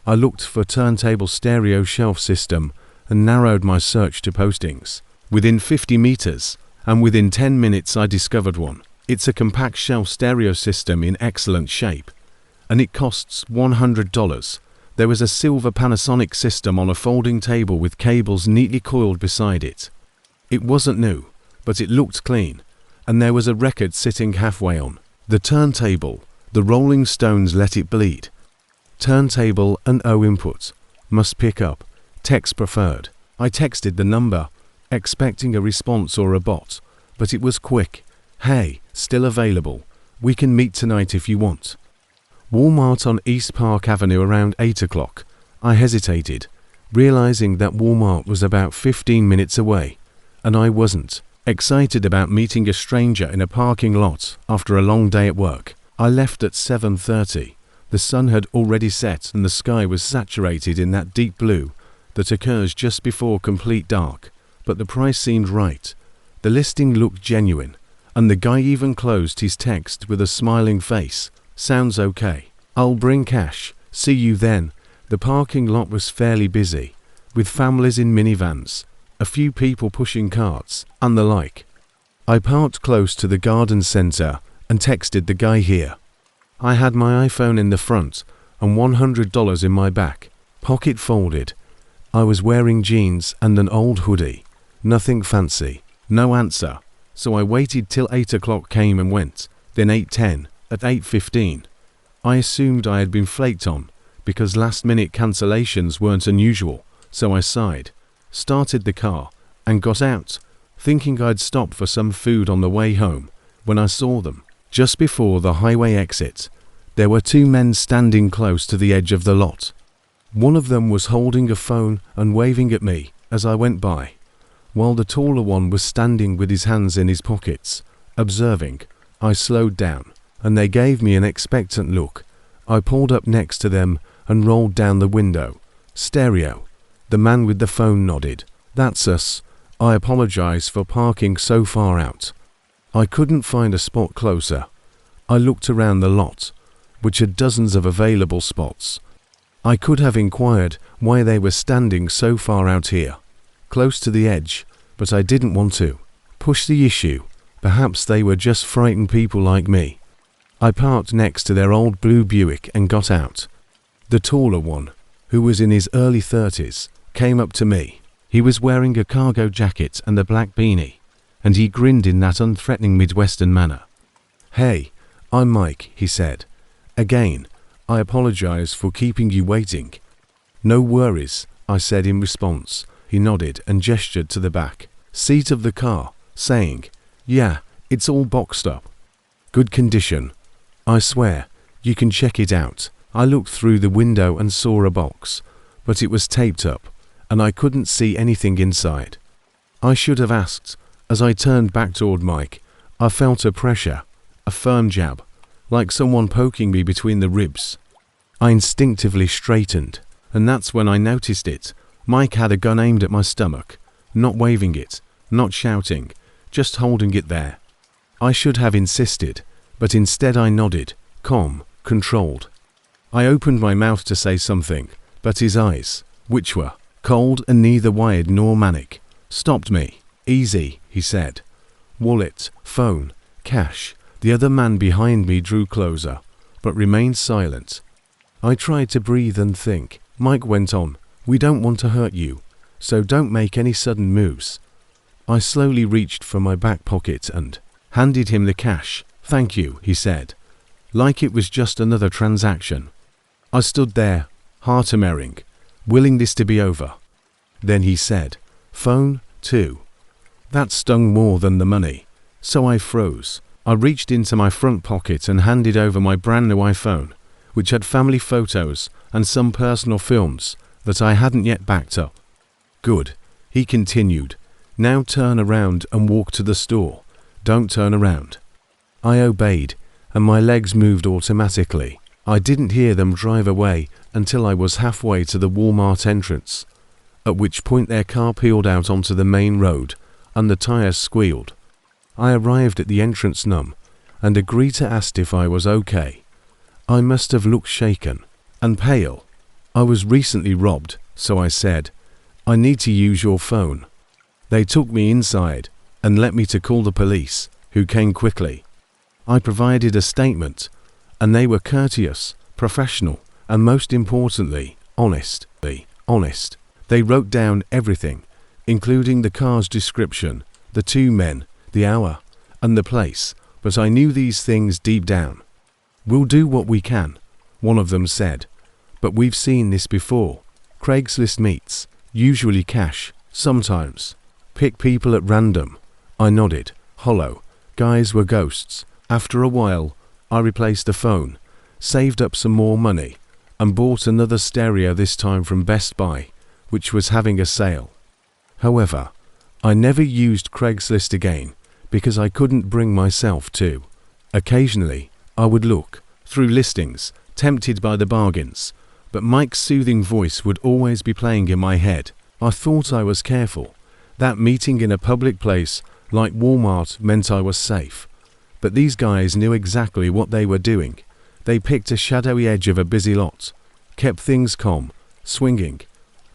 I looked for turntable stereo shelf system and narrowed my search to postings within 50 meters, and within 10 minutes I discovered one. It's a compact shelf stereo system in excellent shape, and it costs $100. There was a silver Panasonic system on a folding table with cables neatly coiled beside it. It wasn't new, but it looked clean, and there was a record sitting halfway on the turntable. The Rolling Stones Let It Bleed. Turntable and O input. Must pick up. Text preferred. I texted the number, expecting a response or a bot, but it was quick. Hey, still available. We can meet tonight if you want. Walmart on East Park Avenue around 8 o'clock. I hesitated, realizing that Walmart was about 15 minutes away, and I wasn't excited about meeting a stranger in a parking lot after a long day at work. I left at 7:30. The sun had already set and the sky was saturated in that deep blue that occurs just before complete dark, but the price seemed right. The listing looked genuine, and the guy even closed his text with a smiling face. Sounds okay. I'll bring cash. See you then. The parking lot was fairly busy, with families in minivans, a few people pushing carts, and the like. I parked close to the garden center and texted the guy here. I had my iPhone in the front and $100 in my back, pocket folded. I was wearing jeans and an old hoodie. Nothing fancy. No answer. So I waited till 8 o'clock came and went, then 8:10, at 8:15. I assumed I had been flaked on because last-minute cancellations weren't unusual, so I sighed, started the car, and got out, thinking I'd stop for some food on the way home, when I saw them. Just before the highway exit, there were two men standing close to the edge of the lot. One of them was holding a phone and waving at me as I went by, while the taller one was standing with his hands in his pockets, observing. I slowed down, and they gave me an expectant look. I pulled up next to them and rolled down the window. Stereo. The man with the phone nodded. That's us. I apologize for parking so far out. I couldn't find a spot closer. I looked around the lot, which had dozens of available spots. I could have inquired why they were standing so far out here, close to the edge, but I didn't want to push the issue. Perhaps they were just frightened people like me. I parked next to their old blue Buick and got out. The taller one, who was in his early 30s, came up to me. He was wearing a cargo jacket and a black beanie, and he grinned in that unthreatening Midwestern manner. "Hey, I'm Mike," he said. "Again, I apologize for keeping you waiting." "No worries," I said in response. He nodded and gestured to the back seat of the car, saying, "Yeah, it's all boxed up. Good condition. I swear, you can check it out." I looked through the window and saw a box, but it was taped up, and I couldn't see anything inside. I should have asked. As I turned back toward Mike, I felt a pressure, a firm jab, like someone poking me between the ribs. I instinctively straightened, and that's when I noticed it. Mike had a gun aimed at my stomach, not waving it, not shouting, just holding it there. I should have insisted, but instead I nodded, calm, controlled. I opened my mouth to say something, but his eyes, which were cold and neither wired nor manic, stopped me. "Easy," he said. "Wallet, phone, cash." The other man behind me drew closer, but remained silent. I tried to breathe and think. Mike went on, "We don't want to hurt you, so don't make any sudden moves." I slowly reached for my back pocket and handed him the cash. "Thank you," he said, like it was just another transaction. I stood there, heart hammering, willing this to be over. Then he said, "Phone, too." That stung more than the money, so I froze. I reached into my front pocket and handed over my brand new iPhone, which had family photos and some personal films that I hadn't yet backed up. "Good," he continued. "Now turn around and walk to the store. Don't turn around." I obeyed, and my legs moved automatically. I didn't hear them drive away until I was halfway to the Walmart entrance, at which point their car peeled out onto the main road, and the tires squealed. I arrived at the entrance numb, and a greeter asked if I was okay. I must have looked shaken and pale. I was recently robbed, so I said, "I need to use your phone." They took me inside and let me to call the police, who came quickly. I provided a statement, and they were courteous, professional, and most importantly, honest. They wrote down everything, including the car's description, the two men, the hour, and the place, but I knew these things deep down. "We'll do what we can," one of them said, "but we've seen this before. Craigslist meets, usually cash, sometimes. Pick people at random." I nodded, hollow. Guys were ghosts. After a while, I replaced the phone, saved up some more money, and bought another stereo, this time from Best Buy, which was having a sale. However, I never used Craigslist again because I couldn't bring myself to. Occasionally, I would look through listings, tempted by the bargains, but Mike's soothing voice would always be playing in my head. I thought I was careful. That meeting in a public place like Walmart meant I was safe. But these guys knew exactly what they were doing. They picked a shadowy edge of a busy lot, kept things calm, swinging,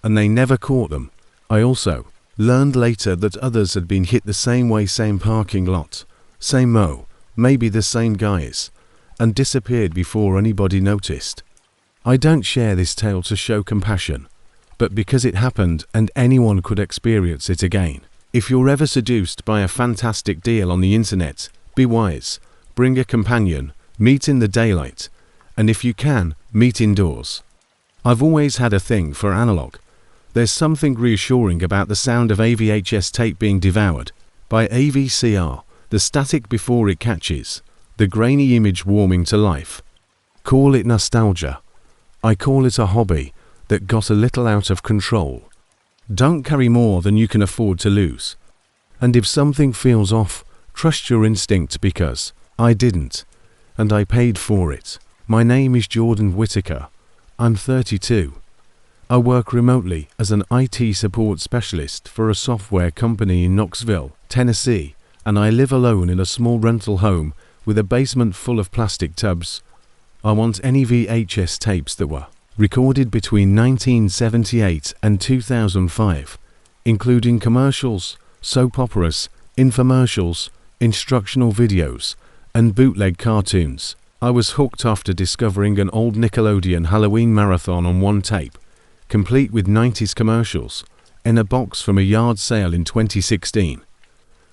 and they never caught them. I also learned later that others had been hit the same way, same parking lot, same mow, maybe the same guys, and disappeared before anybody noticed. I don't share this tale to show compassion, but because it happened and anyone could experience it again. If you're ever seduced by a fantastic deal on the internet, be wise, bring a companion, Meet in the daylight, and if you can, meet indoors. I've always had a thing for analog. There's something reassuring about the sound of a VHS tape being devoured by a VCR, the static before it catches, the grainy image warming to life. Call it nostalgia. I call it a hobby that got a little out of control. Don't carry more than you can afford to lose. And if something feels off, trust your instinct, because I didn't, and I paid for it. My name is Jordan Whitaker. I'm 32. I work remotely as an IT support specialist for a software company in Knoxville, Tennessee, and I live alone in a small rental home with a basement full of plastic tubs. I want any VHS tapes that were recorded between 1978 and 2005, including commercials, soap operas, infomercials, instructional videos, and bootleg cartoons. I was hooked after discovering an old Nickelodeon Halloween marathon on one tape, complete with 90s commercials, in a box from a yard sale in 2016.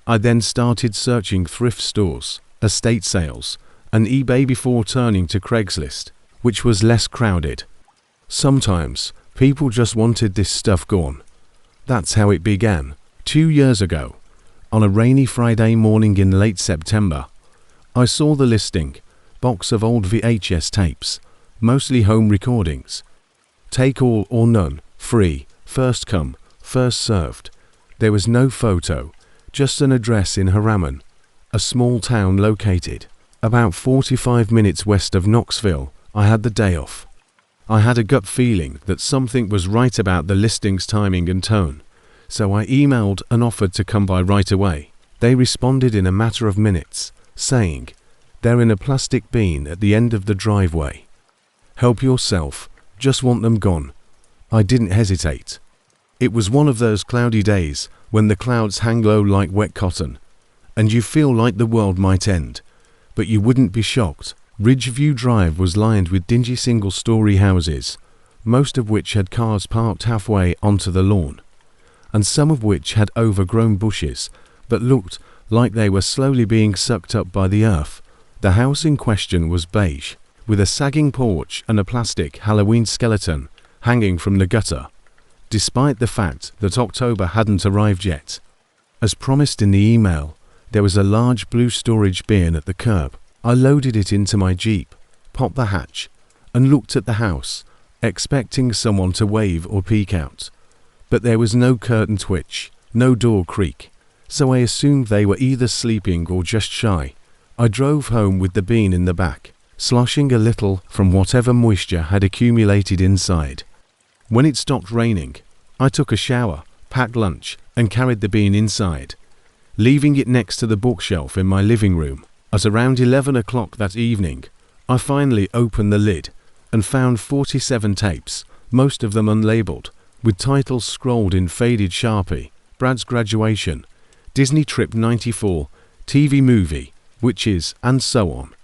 I then started searching thrift stores, estate sales, and eBay before turning to Craigslist, which was less crowded. Sometimes, people just wanted this stuff gone. That's how it began, 2 years ago. On a rainy Friday morning in late September, I saw the listing, box of old VHS tapes, mostly home recordings. Take all or none, free, first come, first served. There was no photo, just an address in Harmon, a small town located about 45 minutes west of Knoxville. I had the day off. I had a gut feeling that something was right about the listing's timing and tone, so I emailed and offered to come by right away. They responded in a matter of minutes, saying, "They're in a plastic bin at the end of the driveway. Help yourself, just want them gone." I didn't hesitate. It was one of those cloudy days when the clouds hang low like wet cotton, and you feel like the world might end, but you wouldn't be shocked. Ridgeview Drive was lined with dingy single-story houses, most of which had cars parked halfway onto the lawn, and some of which had overgrown bushes, but looked like they were slowly being sucked up by the earth. The house in question was beige, with a sagging porch and a plastic Halloween skeleton hanging from the gutter, despite the fact that October hadn't arrived yet. As promised in the email, there was a large blue storage bin at the curb. I loaded it into my Jeep, popped the hatch, and looked at the house, expecting someone to wave or peek out. But there was no curtain twitch, no door creak, so I assumed they were either sleeping or just shy. I drove home with the bin in the back, sloshing a little from whatever moisture had accumulated inside. When it stopped raining, I took a shower, packed lunch, and carried the bin inside, leaving it next to the bookshelf in my living room. At around 11 o'clock that evening, I finally opened the lid and found 47 tapes, most of them unlabeled, with titles scrolled in faded Sharpie: Brad's Graduation, Disney Trip 94, TV Movie, Witches, and so on.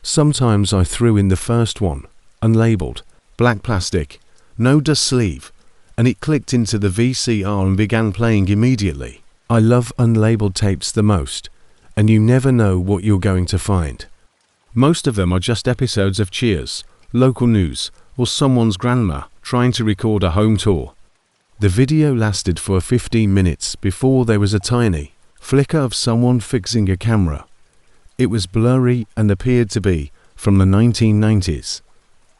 Sometimes I threw in the first one, unlabeled, black plastic, no dust sleeve, and it clicked into the VCR and began playing immediately. I love unlabeled tapes the most, and you never know what you're going to find. Most of them are just episodes of Cheers, local news, or someone's grandma trying to record a home tour. The video lasted for 15 minutes before there was a tiny flicker of someone fixing a camera. It was blurry and appeared to be from the 1990s.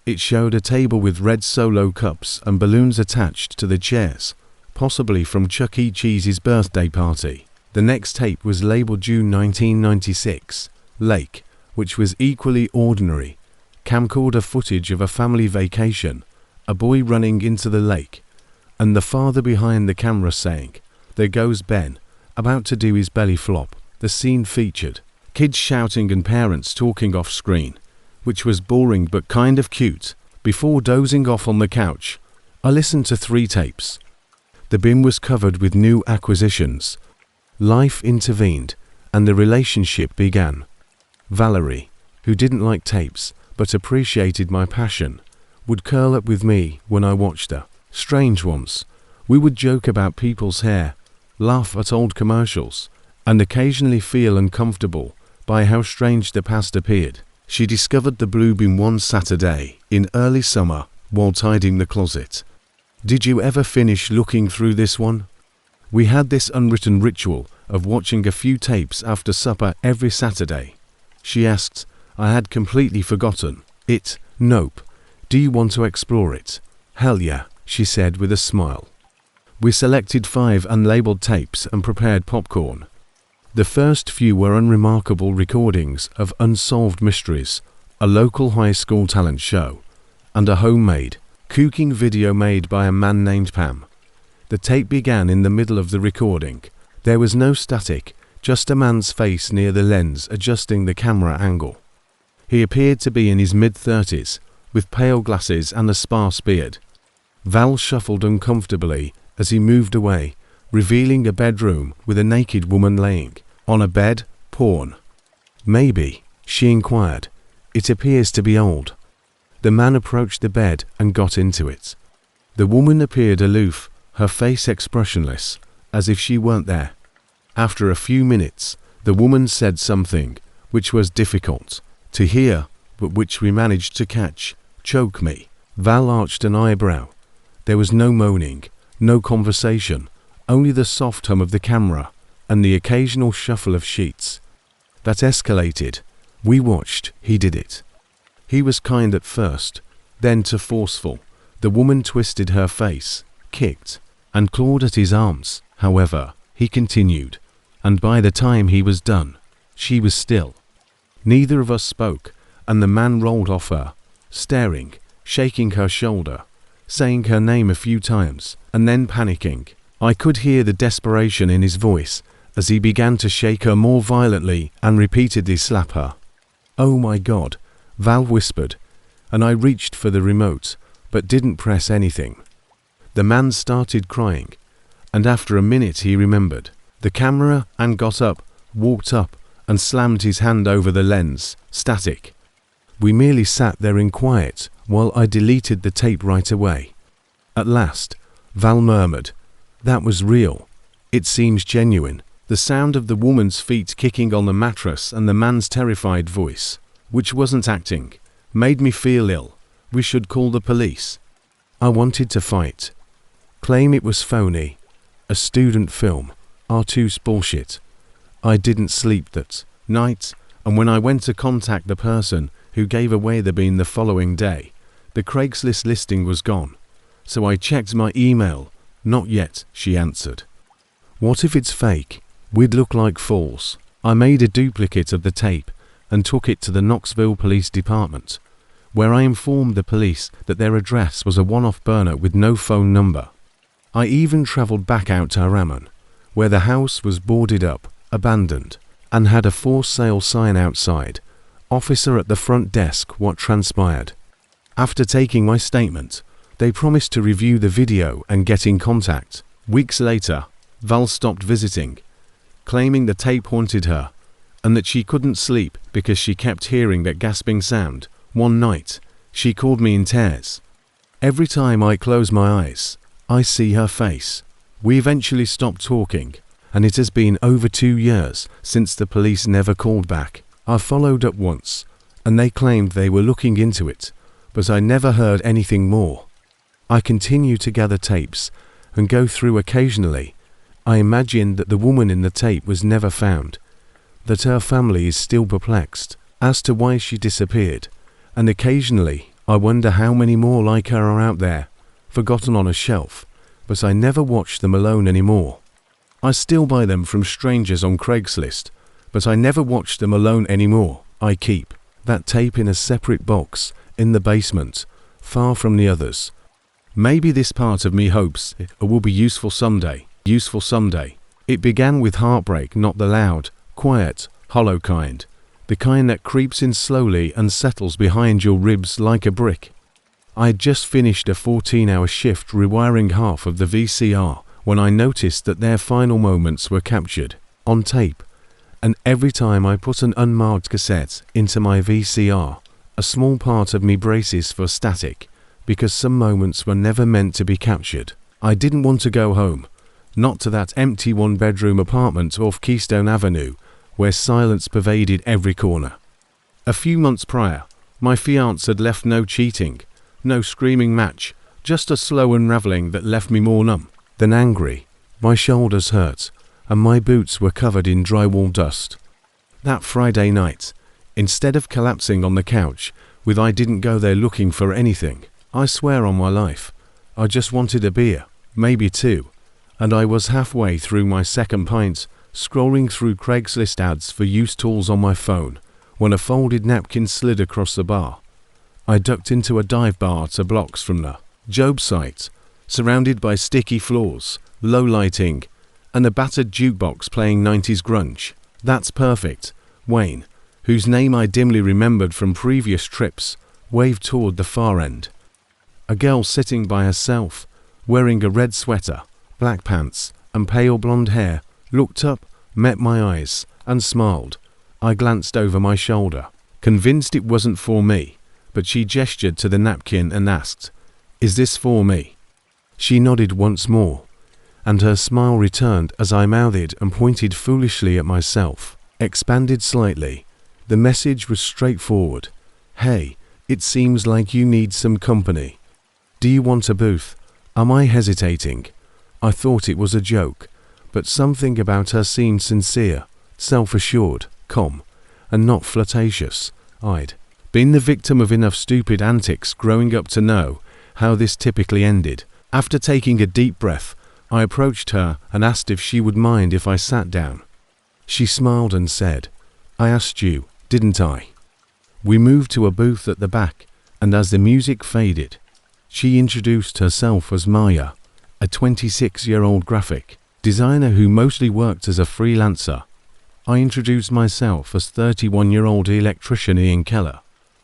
It showed a table with red Solo cups and balloons attached to the chairs, possibly from Chuck E. Cheese's birthday party. The next tape was labeled June 1996, Lake, which was equally ordinary. Camcorder footage of a family vacation, a boy running into the lake, and the father behind the camera saying, "There goes Ben, about to do his belly flop." The scene featured kids shouting and parents talking off screen, which was boring but kind of cute. Before dozing off on the couch, I listened to 3 tapes. The bin was covered with new acquisitions. Life intervened, and the relationship began. Valerie, who didn't like tapes but appreciated my passion, would curl up with me when I watched her. Strange ones. We would joke about people's hair, laugh at old commercials, and occasionally feel uncomfortable by how strange the past appeared. She discovered the blue bin one Saturday in early summer while tidying the closet. Did you ever finish looking through this one? We had this unwritten ritual of watching a few tapes after supper every Saturday. She asked. I had completely forgotten it. Nope. Do you want to explore it? Hell yeah, she said with a smile. We selected 5 unlabeled tapes and prepared popcorn. The first few were unremarkable recordings of Unsolved Mysteries, a local high school talent show, and a homemade, cooking video made by a man named Pam. The tape began in the middle of the recording. There was no static, just a man's face near the lens adjusting the camera angle. He appeared to be in his mid-30s, with pale glasses and a sparse beard. Val shuffled uncomfortably as he moved away, revealing a bedroom with a naked woman laying on a bed, porn. Maybe, she inquired. It appears to be old. The man approached the bed and got into it. The woman appeared aloof, her face expressionless, as if she weren't there. After a few minutes, the woman said something which was difficult to hear, but which we managed to catch. Choke me. Val arched an eyebrow. There was no moaning, no conversation, only the soft hum of the camera and the occasional shuffle of sheets. That escalated. We watched. He did it. He was kind at first, then too forceful. The woman twisted her face, kicked, and clawed at his arms. However, he continued, and by the time he was done, she was still. Neither of us spoke, and the man rolled off her, staring, shaking her shoulder, saying her name a few times, and then panicking. I could hear the desperation in his voice as he began to shake her more violently and repeatedly slap her. Oh my God, Val whispered, and I reached for the remote, but didn't press anything. The man started crying, and after a minute he remembered the camera and got up, walked up, and slammed his hand over the lens. Static. We merely sat there in quiet while I deleted the tape right away. At last, Val murmured, "That was real. It seems genuine." The sound of the woman's feet kicking on the mattress and the man's terrified voice, which wasn't acting, made me feel ill. We should call the police. I wanted to fight. Claim it was phony. A student film. R2's bullshit. I didn't sleep that night, and when I went to contact the person who gave away the bean the following day, the Craigslist listing was gone. So I checked my email. Not yet, she answered. What if it's fake? We'd look like fools. I made a duplicate of the tape and took it to the Knoxville Police Department, where I informed the police that their address was a one-off burner with no phone number. I even traveled back out to Harmon, where the house was boarded up, abandoned, and had a for sale sign outside. Officer at the front desk, what transpired. After taking my statement, they promised to review the video and get in contact. Weeks later, Val stopped visiting, claiming the tape haunted her and that she couldn't sleep because she kept hearing that gasping sound. One night, she called me in tears. Every time I close my eyes, I see her face. We eventually stopped talking, and it has been over 2 years since the police never called back. I followed up once, and they claimed they were looking into it, but I never heard anything more. I continue to gather tapes and go through occasionally. I imagine that the woman in the tape was never found, that her family is still perplexed as to why she disappeared, and occasionally I wonder how many more like her are out there, forgotten on a shelf, but I never watch them alone anymore. I still buy them from strangers on Craigslist, but I never watch them alone anymore. I keep that tape in a separate box in the basement, far from the others. Maybe this part of me hopes it will be useful someday. Useful someday. It began with heartbreak, not the loud, quiet, hollow kind. The kind that creeps in slowly and settles behind your ribs like a brick. I had just finished a 14-hour shift rewiring half of the VCR when I noticed that their final moments were captured on tape, and every time I put an unmarked cassette into my VCR, a small part of me braces for static, because some moments were never meant to be captured. I didn't want to go home, not to that empty one-bedroom apartment off Keystone Avenue, where silence pervaded every corner. A few months prior, my fiancé had left no cheating, no screaming match, just a slow unravelling that left me more numb than angry. My shoulders hurt, and my boots were covered in drywall dust. That Friday night, instead of collapsing on the couch with I didn't go there looking for anything, I swear on my life, I just wanted a beer, maybe two, and I was halfway through my second pint, scrolling through Craigslist ads for used tools on my phone, when a folded napkin slid across the bar. I ducked into a dive bar 2 blocks from the job site, surrounded by sticky floors, low lighting, and a battered jukebox playing 90s grunge. That's perfect. Wayne, whose name I dimly remembered from previous trips, waved toward the far end. A girl sitting by herself, wearing a red sweater, black pants, and pale blonde hair, looked up, met my eyes, and smiled. I glanced over my shoulder, convinced it wasn't for me, but she gestured to the napkin and asked, "Is this for me?" She nodded once more, and her smile returned as I mouthed and pointed foolishly at myself. Expanded slightly, the message was straightforward. "Hey, it seems like you need some company. Do you want a booth?" Am I hesitating? I thought it was a joke, but something about her seemed sincere, self-assured, calm, and not flirtatious. I'd been the victim of enough stupid antics growing up to know how this typically ended. After taking a deep breath, I approached her and asked if she would mind if I sat down. She smiled and said, "I asked you, didn't I?" We moved to a booth at the back, and as the music faded, she introduced herself as Maya, a 26-year-old graphic designer who mostly worked as a freelancer. I introduced myself as 31-year-old electrician Ian Keller,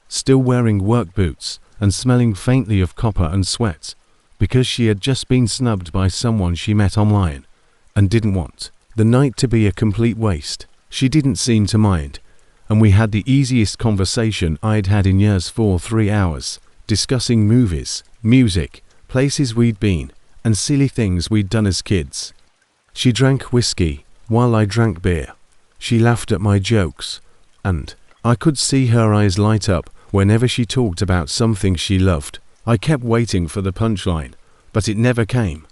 still wearing work boots and smelling faintly of copper and sweat, because she had just been snubbed by someone she met online and didn't want the night to be a complete waste. She didn't seem to mind, and we had the easiest conversation I'd had in years for 3 hours, discussing movies, music, places we'd been, and silly things we'd done as kids. She drank whiskey while I drank beer. She laughed at my jokes, and I could see her eyes light up whenever she talked about something she loved. I kept waiting for the punchline, but it never came.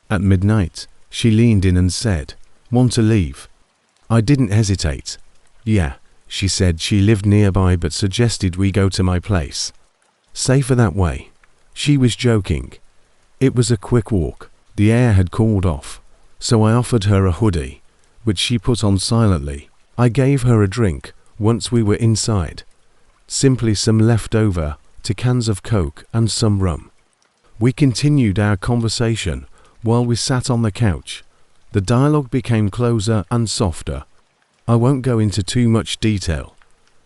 At midnight, she leaned in and said, "Want to leave?" I didn't hesitate. "Yeah," she said. She lived nearby but suggested we go to my place. "Safer that way." She was joking. It was a quick walk. The air had cooled off, so I offered her a hoodie, which she put on silently. I gave her a drink once we were inside, simply some leftover cans of Coke and some rum. We continued our conversation while we sat on the couch. The dialogue became closer and softer. I won't go into too much detail.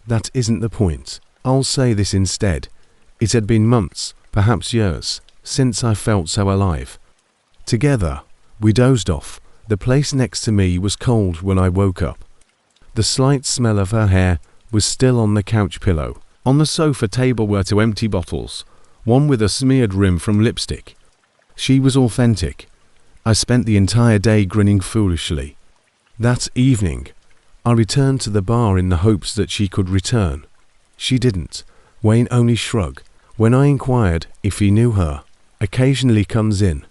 That isn't the point. I'll say this instead. It had been months, perhaps years, since I felt so alive. Together, we dozed off. The place next to me was cold when I woke up. The slight smell of her hair was still on the couch pillow. On the sofa table were 2 empty bottles, one with a smeared rim from lipstick. She was authentic. I spent the entire day grinning foolishly. That evening, I returned to the bar in the hopes that she could return. She didn't. Wayne only shrugged when I inquired if he knew her. Occasionally comes in.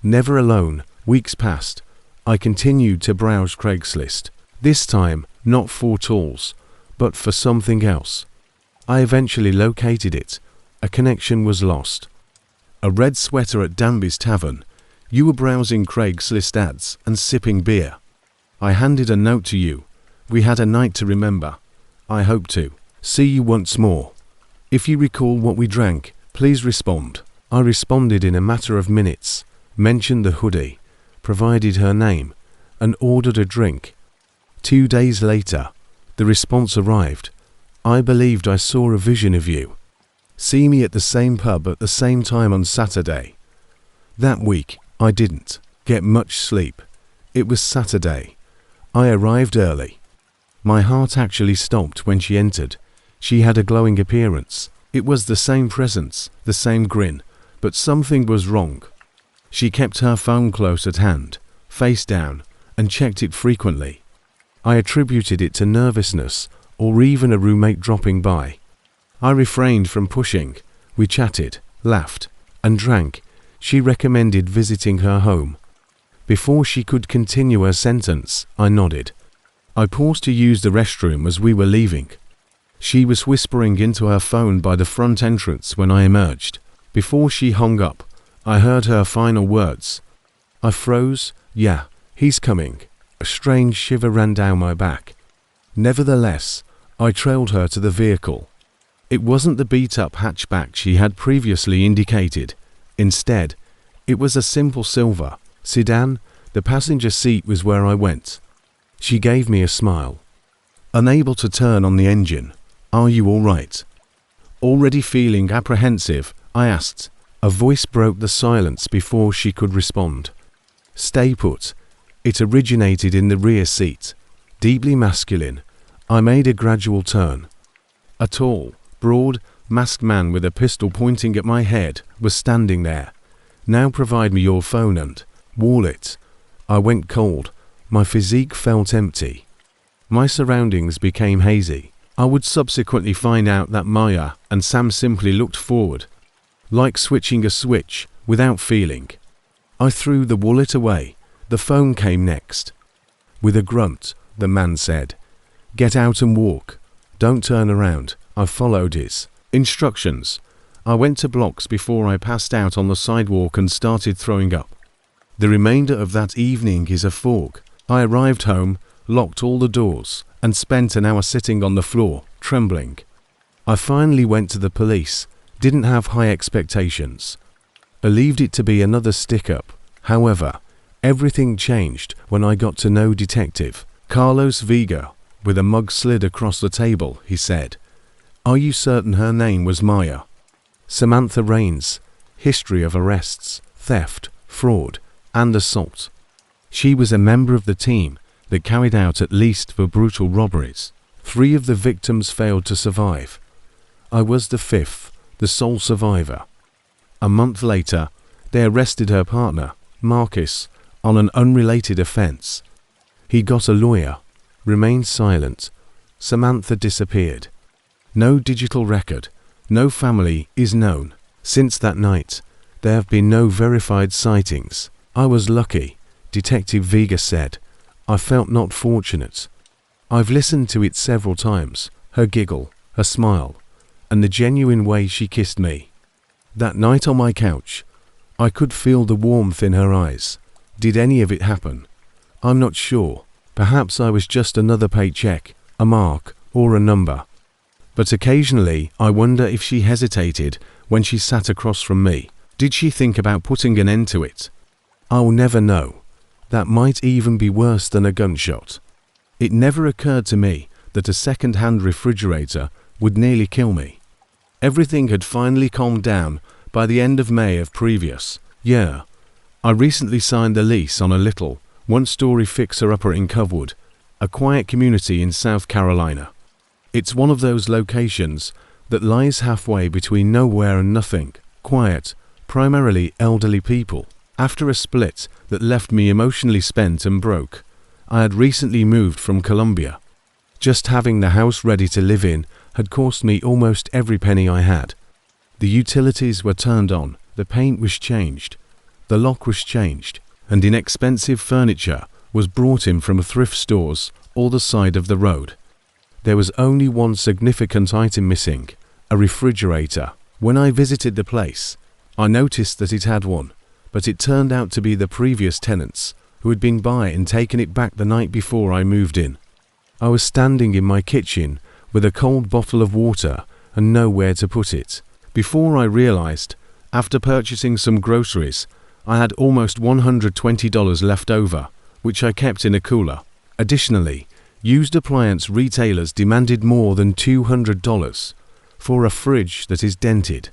Never alone. Weeks passed. I continued to browse Craigslist, this time not for tools, but for something else. I eventually located it. A connection was lost. A red sweater at Danby's Tavern. You were browsing Craigslist ads and sipping beer. I handed a note to you. We had a night to remember. I hope to see you once more. If you recall what we drank, please respond. I responded in a matter of minutes, mentioned the hoodie, provided her name, and ordered a drink. 2 days later, the response arrived. I believed I saw a vision of you. See me at the same pub at the same time on Saturday. That week, I didn't get much sleep. It was Saturday. I arrived early. My heart actually stopped when she entered. She had a glowing appearance. It was the same presence, the same grin, but something was wrong. She kept her phone close at hand, face down, and checked it frequently. I attributed it to nervousness or even a roommate dropping by. I refrained from pushing. We chatted, laughed, and drank. She recommended visiting her home. Before she could continue her sentence, I nodded. I paused to use the restroom as we were leaving. She was whispering into her phone by the front entrance when I emerged. Before she hung up, I heard her final words. I froze. Yeah, he's coming. A strange shiver ran down my back. Nevertheless, I trailed her to the vehicle. It wasn't the beat-up hatchback she had previously indicated. Instead, it was a simple silver sedan. The passenger seat was where I went. She gave me a smile. Unable to turn on the engine. Are you all right? Already feeling apprehensive, I asked. A voice broke the silence before she could respond. Stay put. It originated in the rear seat. Deeply masculine. I made a gradual turn. A tall, broad, masked man with a pistol pointing at my head was standing there. Now provide me your phone and wallet. I went cold. My physique felt empty. My surroundings became hazy. I would subsequently find out that Maya and Sam simply looked forward, like switching a switch without feeling. I threw the wallet away. The phone came next. With a grunt, the man said, "Get out and walk. Don't turn around." I followed his instructions. I went to blocks before I passed out on the sidewalk and started throwing up. The remainder of that evening is a fog. I arrived home, locked all the doors, and spent an hour sitting on the floor, trembling. I finally went to the police. Didn't have high expectations. Believed it to be another stick-up. However, everything changed when I got to know Detective Carlos Vega. With a mug slid across the table, he said, "Are you certain her name was Maya?" Samantha Raines. History of arrests, theft, fraud, and assault. She was a member of the team that carried out at least the brutal robberies. 3 of the victims failed to survive. I was the 5th, the sole survivor. A month later, they arrested her partner, Marcus, on an unrelated offense. He got a lawyer, remained silent. Samantha disappeared. No digital record, no family is known. Since that night, there have been no verified sightings. I was lucky, Detective Vega said. I felt not fortunate. I've listened to it several times, her giggle, her smile, and the genuine way she kissed me. That night on my couch, I could feel the warmth in her eyes. Did any of it happen? I'm not sure. Perhaps I was just another paycheck, a mark, or a number. But occasionally I wonder if she hesitated when she sat across from me. Did she think about putting an end to it? I'll never know. That might even be worse than a gunshot. It never occurred to me that a second-hand refrigerator would nearly kill me. Everything had finally calmed down by the end of May of previous year. I recently signed the lease on a little, one-story fixer-upper in Covewood, a quiet community in South Carolina. It's one of those locations that lies halfway between nowhere and nothing, quiet, primarily elderly people. After a split that left me emotionally spent and broke, I had recently moved from Colombia. Just having the house ready to live in had cost me almost every penny I had. The utilities were turned on, the paint was changed, the lock was changed, and inexpensive furniture was brought in from thrift stores all the side of the road. There was only one significant item missing, a refrigerator. When I visited the place, I noticed that it had one, but it turned out to be the previous tenants who had been by and taken it back the night before I moved in. I was standing in my kitchen with a cold bottle of water and nowhere to put it. Before I realized, after purchasing some groceries, I had almost $120 left over, which I kept in a cooler. Additionally, used appliance retailers demanded more than $200 for a fridge that is dented.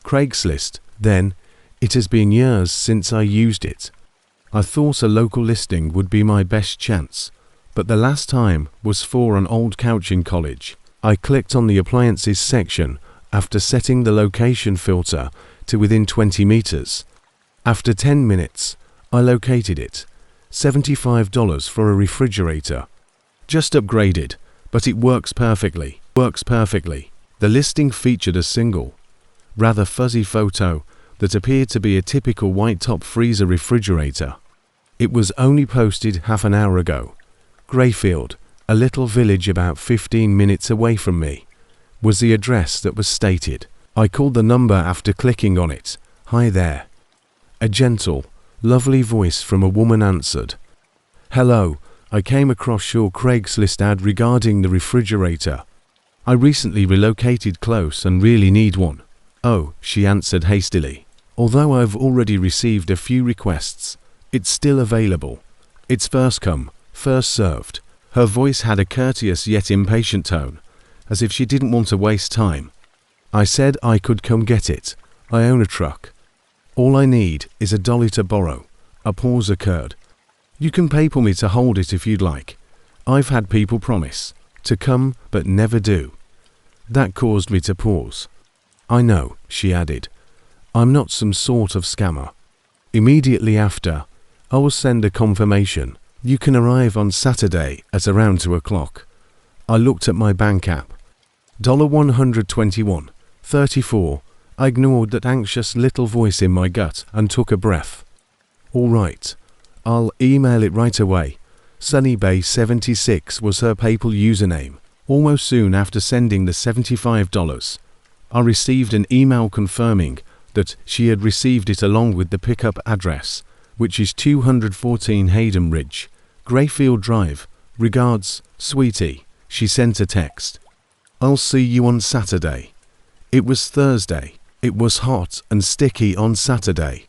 Craigslist, then. It has been years since I used it. I thought a local listing would be my best chance, but the last time was for an old couch in college. I clicked on the appliances section after setting the location filter to within 20 meters. After 10 minutes, I located it. $75 for a refrigerator. Just upgraded, but it works perfectly. The listing featured a single, rather fuzzy photo that appeared to be a typical white-top freezer refrigerator. It was only posted half an hour ago. Greyfield, a little village about 15 minutes away from me, was the address that was stated. I called the number after clicking on it. "Hi there." A gentle, lovely voice from a woman answered. "Hello, I came across your Craigslist ad regarding the refrigerator. I recently relocated close and really need one." "Oh," she answered hastily. "Although I've already received a few requests, it's still available. It's first come, first served." Her voice had a courteous yet impatient tone, as if she didn't want to waste time. I said I could come get it. I own a truck. All I need is $1 to borrow. A pause occurred. "You can PayPal me to hold it if you'd like. I've had people promise to come but never do." That caused me to pause. "I know," she added. "I'm not some sort of scammer." Immediately after, "I will send a confirmation. You can arrive on Saturday at around 2 o'clock. I looked at my bank app. $121.34. I ignored that anxious little voice in my gut and took a breath. "All right. I'll email it right away." Sunnybay76 was her PayPal username. Almost soon after sending the $75, I received an email confirming that she had received it along with the pickup address, which is 214 Hayden Ridge, Greyfield Drive. "Regards, sweetie," she sent a text. "I'll see you on Saturday." It was Thursday. It was hot and sticky on Saturday.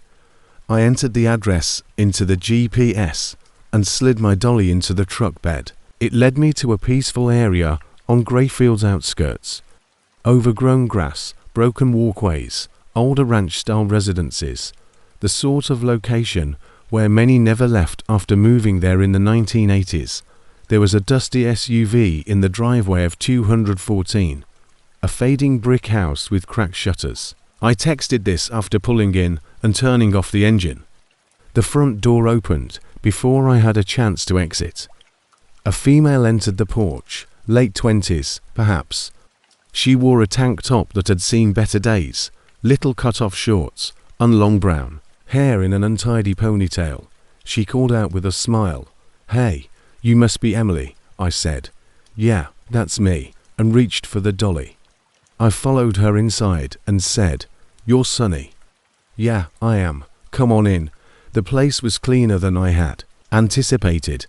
I entered the address into the GPS and slid my dolly into the truck bed. It led me to a peaceful area on Greyfield's outskirts. Overgrown grass, broken walkways, older ranch-style residences, the sort of location where many never left after moving there in the 1980s. There was a dusty SUV in the driveway of 214, a fading brick house with cracked shutters. I texted this after pulling in and turning off the engine. The front door opened before I had a chance to exit. A female entered the porch, late 20s, perhaps. She wore a tank top that had seen better days, little cut-off shorts, and long brown hair in an untidy ponytail. She called out with a smile. "Hey, you must be Emily," I said. "Yeah, that's me," and reached for the dolly. I followed her inside and said, "You're Sunny." "Yeah, I am. Come on in." The place was cleaner than I had anticipated,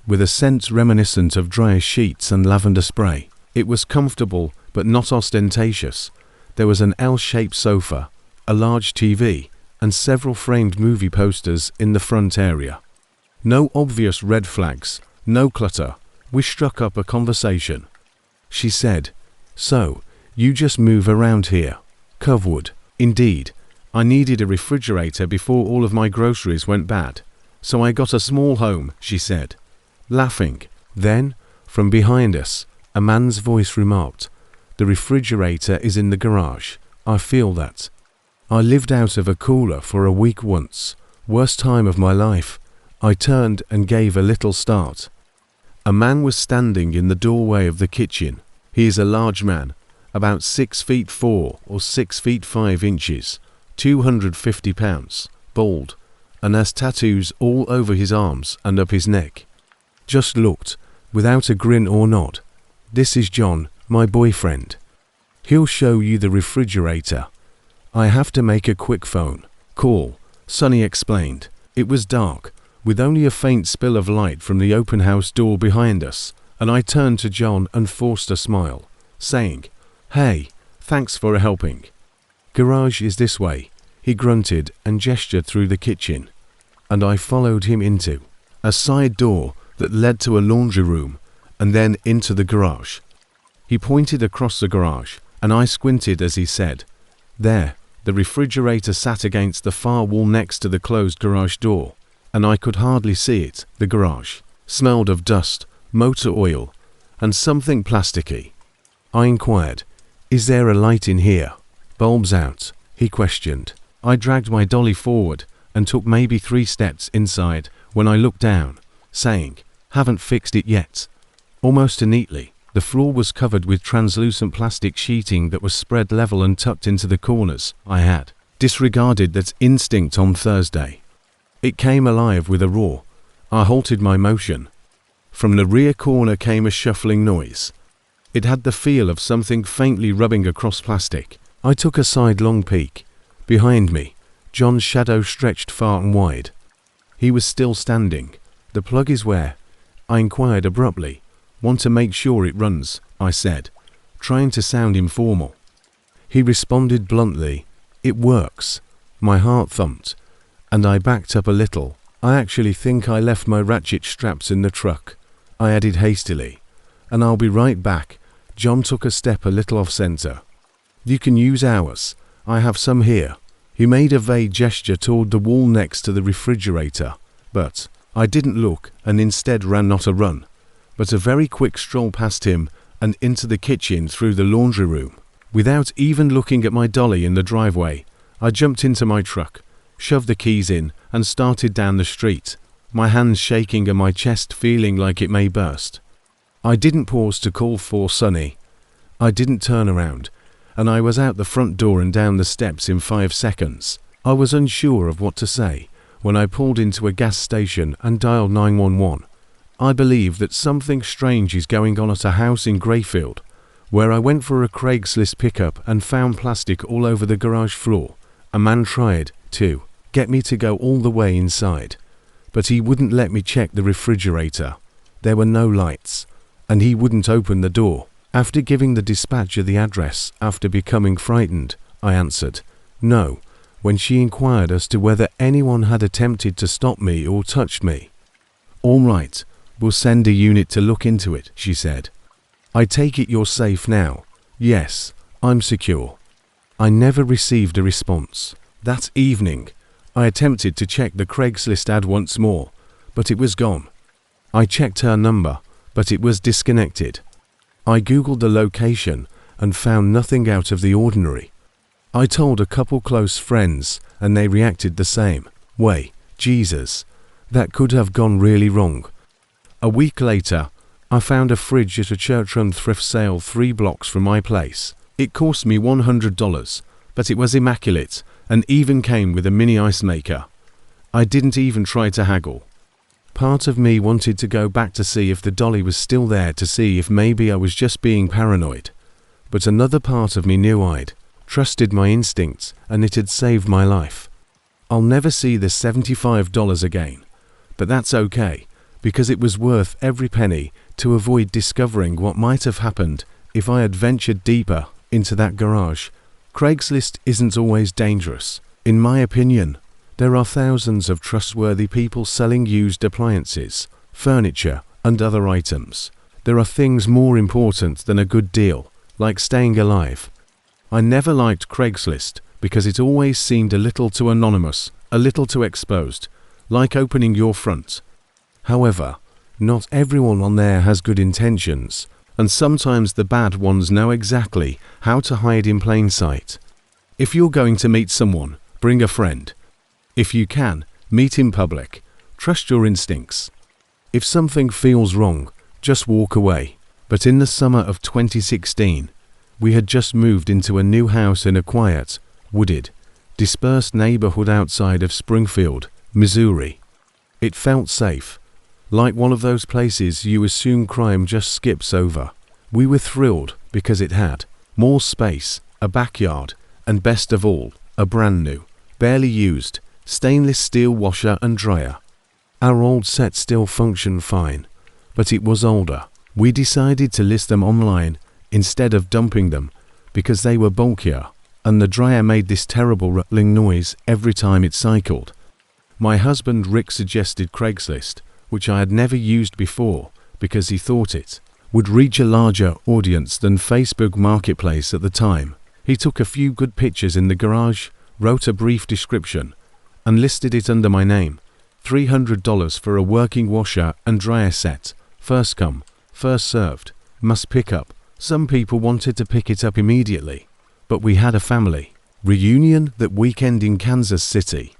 with a scent reminiscent of dryer sheets and lavender spray. It was comfortable but not ostentatious. There was an L-shaped sofa, a large TV, and several framed movie posters in the front area. No obvious red flags, no clutter. We struck up a conversation. She said, "So, you just move around here?" Covewood. "Indeed. I needed a refrigerator before all of my groceries went bad, so I got a small home," she said, laughing. Then, from behind us, a man's voice remarked, "The refrigerator is in the garage. I feel that. I lived out of a cooler for a week once. Worst time of my life." I turned and gave a little start. A man was standing in the doorway of the kitchen. He is a large man, about 6'4" or 6'5", 250 pounds, bald, and has tattoos all over his arms and up his neck. Just looked, without a grin or nod. "This is John, my boyfriend. He'll show you the refrigerator. I have to make a quick phone call," Sunny explained. It was dark, with only a faint spill of light from the open house door behind us, and I turned to John and forced a smile, saying, "Hey, thanks for helping." "Garage is this way," he grunted and gestured through the kitchen, and I followed him into a side door that led to a laundry room and then into the garage. He pointed across the garage, and I squinted as he said, "There." The refrigerator sat against the far wall next to the closed garage door, and I could hardly see it. The garage smelled of dust, motor oil, and something plasticky. I inquired, "Is there a light in here?" "Bulbs out," he questioned. I dragged my dolly forward and took maybe 3 steps inside when I looked down, saying, "Haven't fixed it yet." Almost neatly, The floor was covered with translucent plastic sheeting that was spread level and tucked into the corners. I had disregarded that instinct on Thursday. It came alive with a roar. I halted my motion. From the rear corner came a shuffling noise. It had the feel of something faintly rubbing across plastic. I took a sidelong peek. Behind me, John's shadow stretched far and wide. He was still standing. "The plug is where?" I inquired abruptly. "Want to make sure it runs," I said, trying to sound informal. He responded bluntly, "It works." My heart thumped, and I backed up a little. "I actually think I left my ratchet straps in the truck," I added hastily. "And I'll be right back." John took a step a little off center. "You can use ours. I have some here." He made a vague gesture toward the wall next to the refrigerator, but I didn't look and instead ran not a run, but a very quick stroll past him and into the kitchen through the laundry room. Without even looking at my dolly in the driveway, I jumped into my truck, shoved the keys in, and started down the street, my hands shaking and my chest feeling like it may burst. I didn't pause to call for Sonny. I didn't turn around, and I was out the front door and down the steps in 5 seconds. I was unsure of what to say when I pulled into a gas station and dialed 911. I believe that something strange is going on at a house in Greyfield, where I went for a Craigslist pickup and found plastic all over the garage floor. A man tried to get me to go all the way inside, but he wouldn't let me check the refrigerator. There were no lights, and he wouldn't open the door. After giving the dispatcher the address after becoming frightened, I answered no when she inquired as to whether anyone had attempted to stop me or touched me. "All right, we'll send a unit to look into it," she said. "I take it you're safe now?" "Yes, I'm secure." I never received a response. That evening, I attempted to check the Craigslist ad once more, but it was gone. I checked her number, but it was disconnected. I googled the location and found nothing out of the ordinary. I told a couple close friends and they reacted the same way. Jesus, that could have gone really wrong. A week later, I found a fridge at a church-run thrift sale 3 blocks from my place. It cost me $100, but it was immaculate and even came with a mini ice maker. I didn't even try to haggle. Part of me wanted to go back to see if the dolly was still there, to see if maybe I was just being paranoid. But another part of me knew I'd trusted my instincts and it had saved my life. I'll never see the $75 again, but that's okay, because it was worth every penny to avoid discovering what might have happened if I had ventured deeper into that garage. Craigslist isn't always dangerous. In my opinion, there are thousands of trustworthy people selling used appliances, furniture, and other items. There are things more important than a good deal, like staying alive. I never liked Craigslist because it always seemed a little too anonymous, a little too exposed, like opening your front. However, not everyone on there has good intentions, and sometimes the bad ones know exactly how to hide in plain sight. If you're going to meet someone, bring a friend. If you can, meet in public. Trust your instincts. If something feels wrong, just walk away. But in the summer of 2016, we had just moved into a new house in a quiet, wooded, dispersed neighborhood outside of Springfield, Missouri. It felt safe, like one of those places you assume crime just skips over. We were thrilled because it had more space, a backyard, and best of all, a brand new, barely used, stainless steel washer and dryer. Our old set still functioned fine, but it was older. We decided to list them online instead of dumping them because they were bulkier, and the dryer made this terrible rattling noise every time it cycled. My husband Rick suggested Craigslist, which I had never used before because he thought it would reach a larger audience than Facebook Marketplace at the time. He took a few good pictures in the garage, wrote a brief description, and listed it under my name. $300 for a working washer and dryer set. First come, first served. Must pick up. Some people wanted to pick it up immediately, but we had a family reunion that weekend in Kansas City.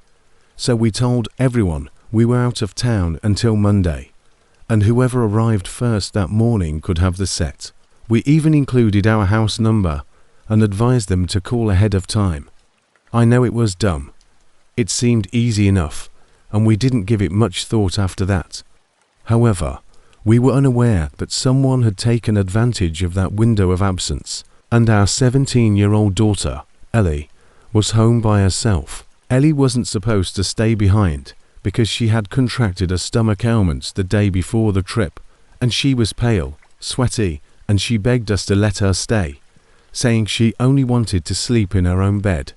So we told everyone we were out of town until Monday, and whoever arrived first that morning could have the set. We even included our house number and advised them to call ahead of time. I know it was dumb. It seemed easy enough, and we didn't give it much thought after that. However, we were unaware that someone had taken advantage of that window of absence, and our 17-year-old daughter, Ellie, was home by herself. Ellie wasn't supposed to stay behind because she had contracted a stomach ailment the day before the trip, and she was pale, sweaty, and she begged us to let her stay, saying she only wanted to sleep in her own bed.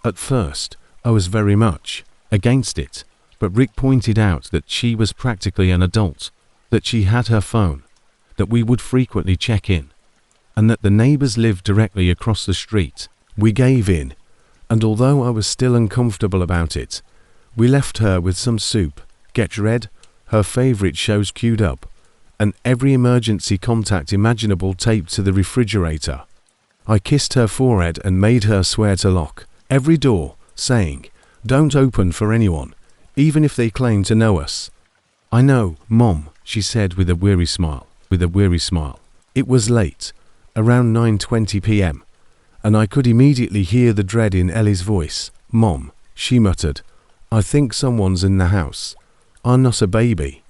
At first, I was very much against it, but Rick pointed out that she was practically an adult, that she had her phone, that we would frequently check in, and that the neighbors lived directly across the street. We gave in, and although I was still uncomfortable about it, we left her with some soup, Get Red, her favorite shows queued up, and every emergency contact imaginable taped to the refrigerator. I kissed her forehead and made her swear to lock every door, saying, "Don't open for anyone, even if they claim to know us." "I know, Mom," she said with a weary smile. It was late, around 9:20 p.m., and I could immediately hear the dread in Ellie's voice. "Mom," she muttered, "I think someone's in the house. I'm not a baby."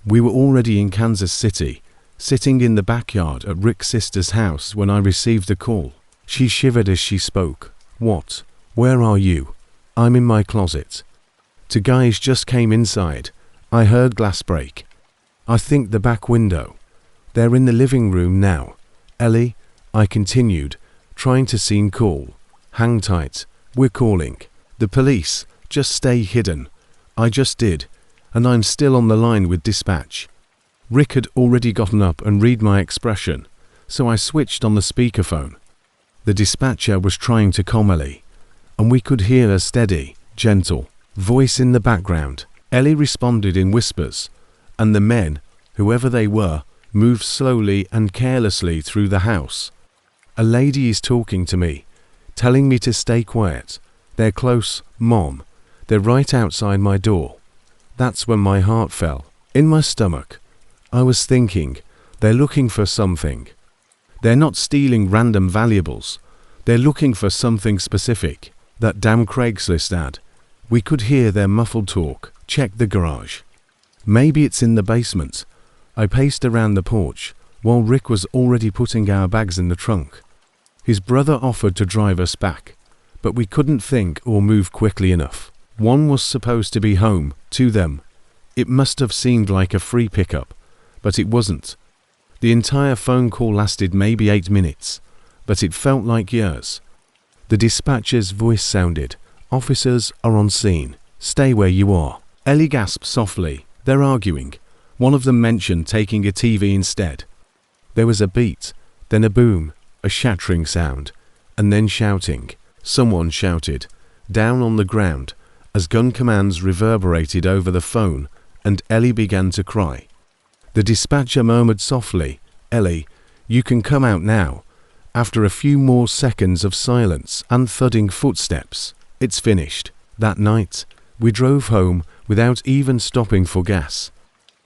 We were already in Kansas City, sitting in the backyard at Rick's sister's house when I received a call. She shivered as she spoke. "What? Where are you?" "I'm in my closet. Two guys just came inside. I heard glass break. I think the back window. They're in the living room now." "Ellie," I continued, trying to seem cool. "Hang tight. We're calling the police. Just stay hidden." I just did, and I'm still on the line with dispatch. Rick had already gotten up and read my expression, so I switched on the speakerphone. The dispatcher was trying to calm Ellie, and we could hear a steady, gentle voice in the background. Ellie responded in whispers, and the men, whoever they were, moved slowly and carelessly through the house. "A lady is talking to me, telling me to stay quiet. They're close, Mom. They're right outside my door." That's when my heart fell in my stomach. I was thinking, they're looking for something. They're not stealing random valuables. They're looking for something specific. That damn Craigslist ad. We could hear their muffled talk. "Check the garage. Maybe it's in the basement." I paced around the porch while Rick was already putting our bags in the trunk. His brother offered to drive us back, but we couldn't think or move quickly enough. One was supposed to be home to them. It must have seemed like a free pickup, but it wasn't. The entire phone call lasted maybe 8 minutes, but it felt like years. The dispatcher's voice sounded, "Officers are on scene. Stay where you are." Ellie gasped softly. "They're arguing." One of them mentioned taking a TV instead. There was a beat, then a boom, a shattering sound, and then shouting. Someone shouted, down on the ground, as gun commands reverberated over the phone, and Ellie began to cry. The dispatcher murmured softly, "Ellie, you can come out now." After a few more seconds of silence and thudding footsteps, "It's finished." That night, we drove home without even stopping for gas.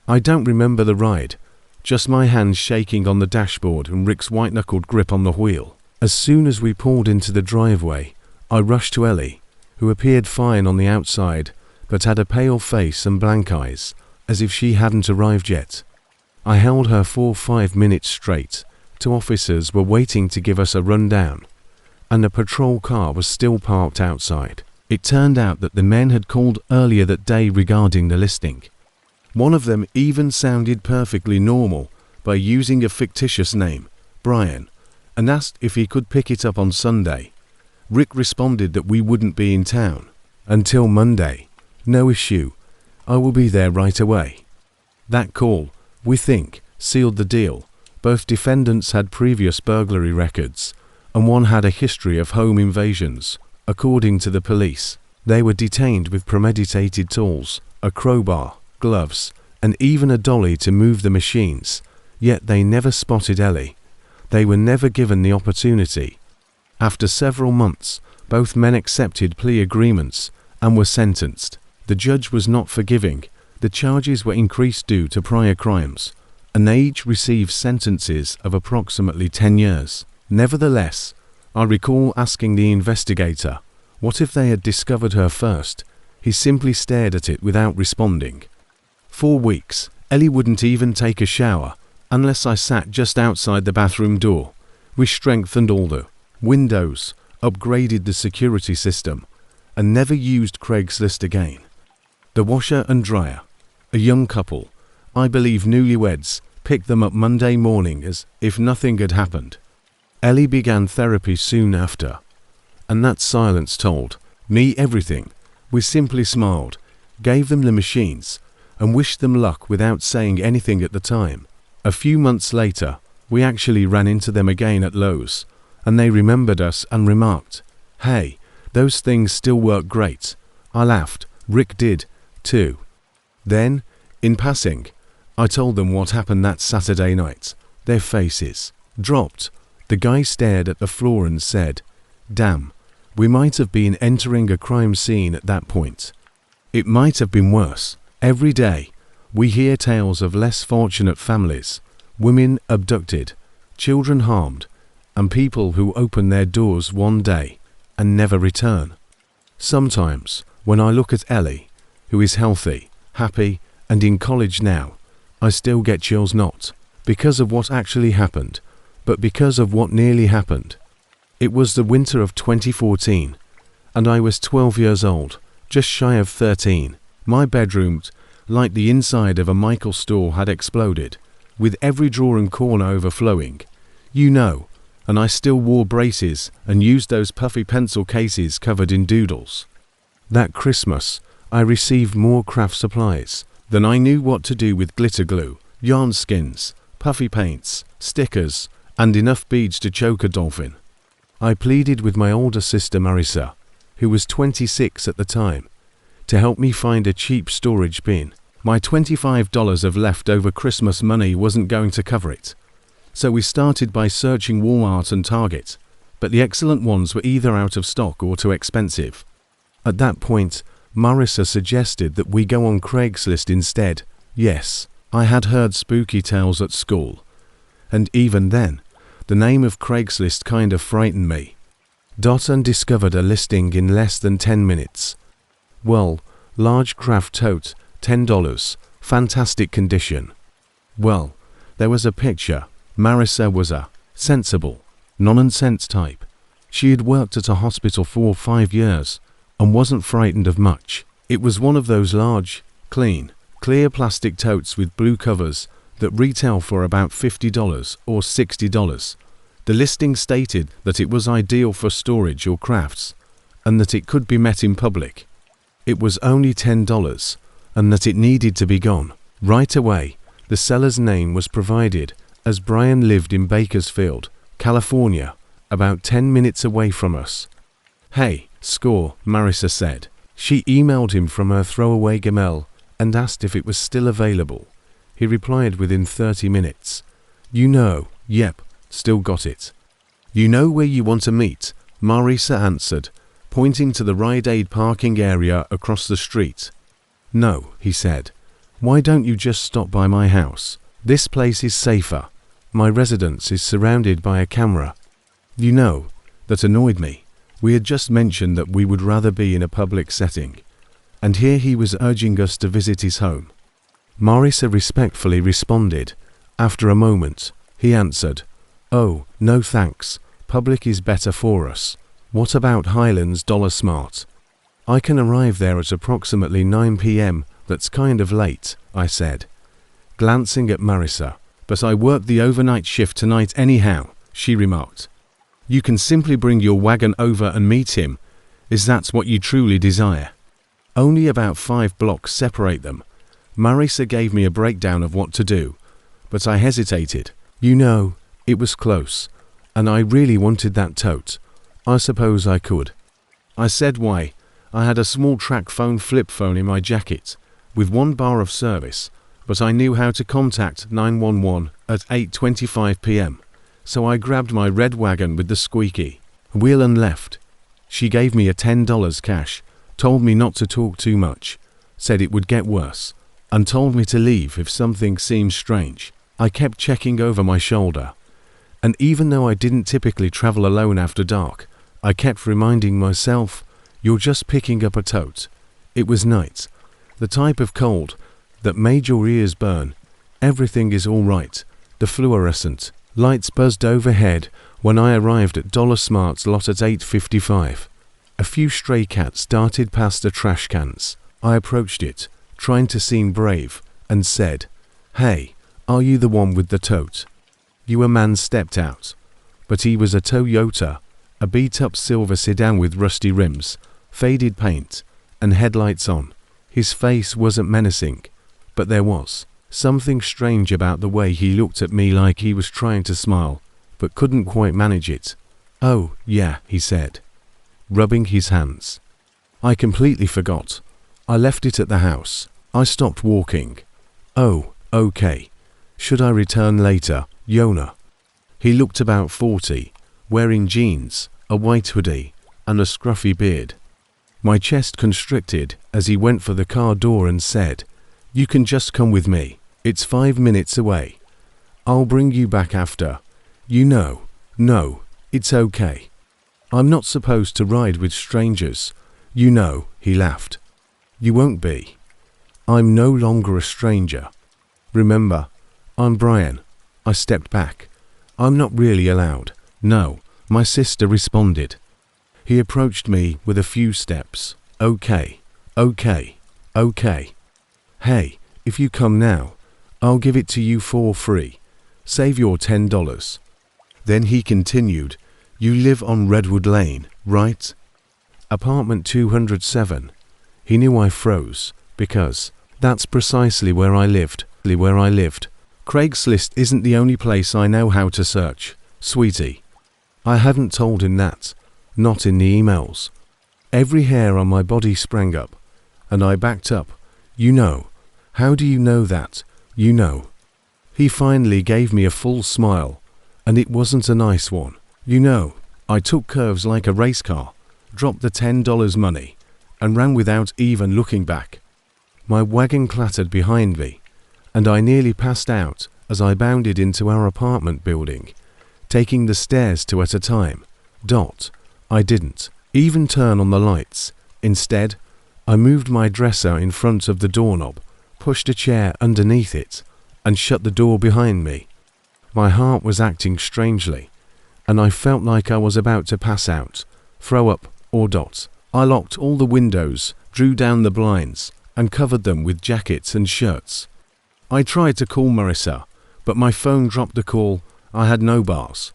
I don't remember the ride, just my hands shaking on the dashboard and Rick's white-knuckled grip on the wheel. As soon as we pulled into the driveway, I rushed to Ellie, who appeared fine on the outside, but had a pale face and blank eyes, as if she hadn't arrived yet. I held her for 5 minutes straight. 2 officers were waiting to give us a rundown, and a patrol car was still parked outside. It turned out that the men had called earlier that day regarding the listing. One of them even sounded perfectly normal by using a fictitious name, Brian, and asked if he could pick it up on Sunday. Rick responded that we wouldn't be in town until Monday. "No issue. I will be there right away." That call, we think, sealed the deal. Both defendants had previous burglary records, and one had a history of home invasions. According to the police, they were detained with premeditated tools, a crowbar, gloves, and even a dolly to move the machines, yet they never spotted Ellie. They were never given the opportunity. After several months, both men accepted plea agreements and were sentenced. The judge was not forgiving. The charges were increased due to prior crimes, and they each received sentences of approximately 10 years. Nevertheless, I recall asking the investigator, what if they had discovered her first? He simply stared at it without responding. 4 weeks, Ellie wouldn't even take a shower unless I sat just outside the bathroom door. We strengthened all the windows, upgraded the security system, and never used Craigslist again. The washer and dryer. A young couple, I believe newlyweds, picked them up Monday morning as if nothing had happened. Ellie began therapy soon after, and that silence told me everything. We simply smiled, gave them the machines, and wished them luck without saying anything at the time. A few months later, we actually ran into them again at Lowe's, and they remembered us and remarked, "Hey, those things still work great." I laughed. Rick did, too. Then, in passing, I told them what happened that Saturday night. Their faces dropped. The guy stared at the floor and said, "Damn, we might have been entering a crime scene at that point." It might have been worse. Every day, we hear tales of less fortunate families, women abducted, children harmed, and people who open their doors one day and never return. Sometimes, when I look at Ellie, who is healthy, happy, and in college now, I still get chills, not because of what actually happened, but because of what nearly happened. It was the winter of 2014, and I was 12 years old, just shy of 13. My bedroom, like the inside of a Michael store, had exploded, with every drawer and corner overflowing. You know, and I still wore braces and used those puffy pencil cases covered in doodles. That Christmas, I received more craft supplies than I knew what to do with: glitter glue, yarn skins, puffy paints, stickers, and enough beads to choke a dolphin. I pleaded with my older sister Marissa, who was 26 at the time, to help me find a cheap storage bin. My $25 of leftover Christmas money wasn't going to cover it. So we started by searching Walmart and Target, but the excellent ones were either out of stock or too expensive. At that point, Marissa suggested that we go on Craigslist instead. Yes, I had heard spooky tales at school, and even then, the name of Craigslist kind of frightened me. And discovered a listing in less than 10 minutes. Well, large craft tote, $10, fantastic condition. Well, there was a picture. Marissa was a sensible, nonsense type. She had worked at a hospital for 5 years and wasn't frightened of much. It was one of those large, clean, clear plastic totes with blue covers that retail for about $50 or $60. The listing stated that it was ideal for storage or crafts, and that it could be met in public. It was only $10, and that it needed to be gone right away. The seller's name was provided, as Brian lived in Bakersfield, California, about 10 minutes away from us. "Hey, score," Marissa said. She emailed him from her throwaway Gmail and asked if it was still available. He replied within 30 minutes. "You know, yep, still got it." "You know where you want to meet?" Marissa answered, pointing to the Rite Aid parking area across the street. "No," he said. "Why don't you just stop by my house? This place is safer. My residence is surrounded by a camera." You know, that annoyed me. We had just mentioned that we would rather be in a public setting, and here he was urging us to visit his home. Marissa respectfully responded. After a moment, he answered, "Oh, no thanks. Public is better for us. What about Highlands Dollar Smart? I can arrive there at approximately 9 p.m. That's kind of late," I said, glancing at Marissa. "But I work the overnight shift tonight anyhow," she remarked. "You can simply bring your wagon over and meet him. Is that what you truly desire?" Only about 5 blocks separate them. Marissa gave me a breakdown of what to do, but I hesitated. You know, it was close, and I really wanted that tote. I suppose I could. I said why. I had a small track phone flip phone in my jacket, with 1 bar of service, but I knew how to contact 911 at 8:25 p.m., so I grabbed my red wagon with the squeaky wheel and left. She gave me a $10 cash, told me not to talk too much, said it would get worse, and told me to leave if something seemed strange. I kept checking over my shoulder. And even though I didn't typically travel alone after dark, I kept reminding myself, you're just picking up a tote. It was night. The type of cold that made your ears burn. Everything is all right. The fluorescent lights buzzed overhead when I arrived at Dollar Smart's lot at 8:55. A few stray cats darted past the trash cans. I approached it, trying to seem brave, and said, "Hey, are you the one with the tote?" A man stepped out, but he was a Toyota, a beat-up silver sedan with rusty rims, faded paint, and headlights on. His face wasn't menacing, but there was something strange about the way he looked at me, like he was trying to smile, but couldn't quite manage it. "Oh, yeah," he said, rubbing his hands. "I completely forgot. I left it at the house. I stopped walking." "Oh, okay. Should I return later, Yona?" He looked about 40, wearing jeans, a white hoodie, and a scruffy beard. My chest constricted as he went for the car door and said, "You can just come with me. It's 5 minutes away. I'll bring you back after. No, it's okay. I'm not supposed to ride with strangers. He laughed. "You won't be. I'm no longer a stranger. Remember, I'm Brian." I stepped back. "I'm not really allowed." "No," my sister responded. He approached me with a few steps. Okay. "Hey, if you come now, I'll give it to you for free. Save your $10. Then he continued, "You live on Redwood Lane, right?" "Apartment 207. He knew I froze, because that's precisely where I lived. Craigslist isn't the only place I know how to search, sweetie. I hadn't told him that, not in the emails. Every hair on my body sprang up, and I backed up. How do you know that? He finally gave me a full smile, and it wasn't a nice one. I took curves like a race car, dropped the $10 money, and ran without even looking back. My wagon clattered behind me, and I nearly passed out as I bounded into our apartment building, taking the stairs two at a time. I didn't even turn on the lights. Instead, I moved my dresser in front of the doorknob, pushed a chair underneath it, and shut the door behind me. My heart was acting strangely, and I felt like I was about to pass out, throw up, or . I locked all the windows, drew down the blinds, and covered them with jackets and shirts. I tried to call Marissa, but my phone dropped the call. I had no bars.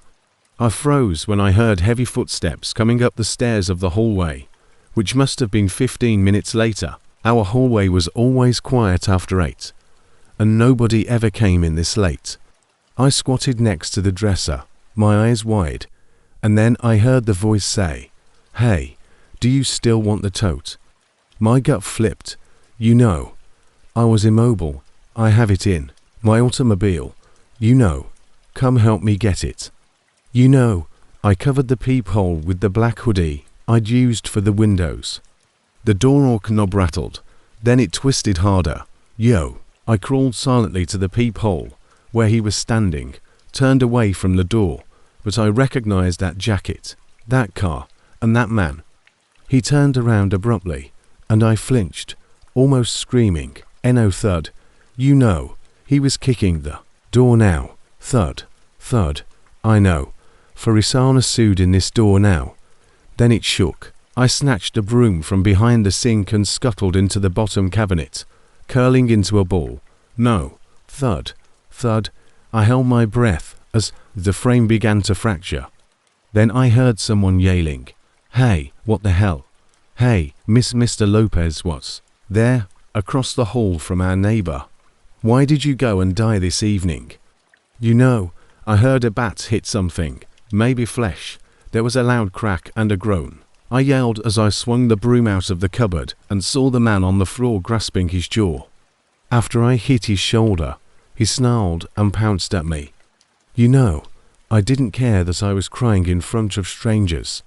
I froze when I heard heavy footsteps coming up the stairs of the hallway, which must have been 15 minutes later. Our hallway was always quiet after 8, and nobody ever came in this late. I squatted next to the dresser, my eyes wide, and then I heard the voice say, "Hey, do you still want the tote?" My gut flipped. I was immobile. "I have it in my automobile. Come help me get it." I covered the peephole with the black hoodie I'd used for the windows. The door knob rattled, then it twisted harder. I crawled silently to the peephole where he was standing, turned away from the door, but I recognized that jacket, that car, and that man. He turned around abruptly, and I flinched, almost screaming. "Eno thud." He was kicking the door now. Thud. I know. Farisana sued in this door now. Then it shook. I snatched a broom from behind the sink and scuttled into the bottom cabinet, curling into a ball. No. Thud. I held my breath as the frame began to fracture. Then I heard someone yelling, "Hey, what the hell? Hey, Mr. Lopez was there, across the hall from our neighbor. Why did you go and die this evening?" I heard a bat hit something, maybe flesh. There was a loud crack and a groan. I yelled as I swung the broom out of the cupboard and saw the man on the floor grasping his jaw. After I hit his shoulder, he snarled and pounced at me. I didn't care that I was crying in front of strangers,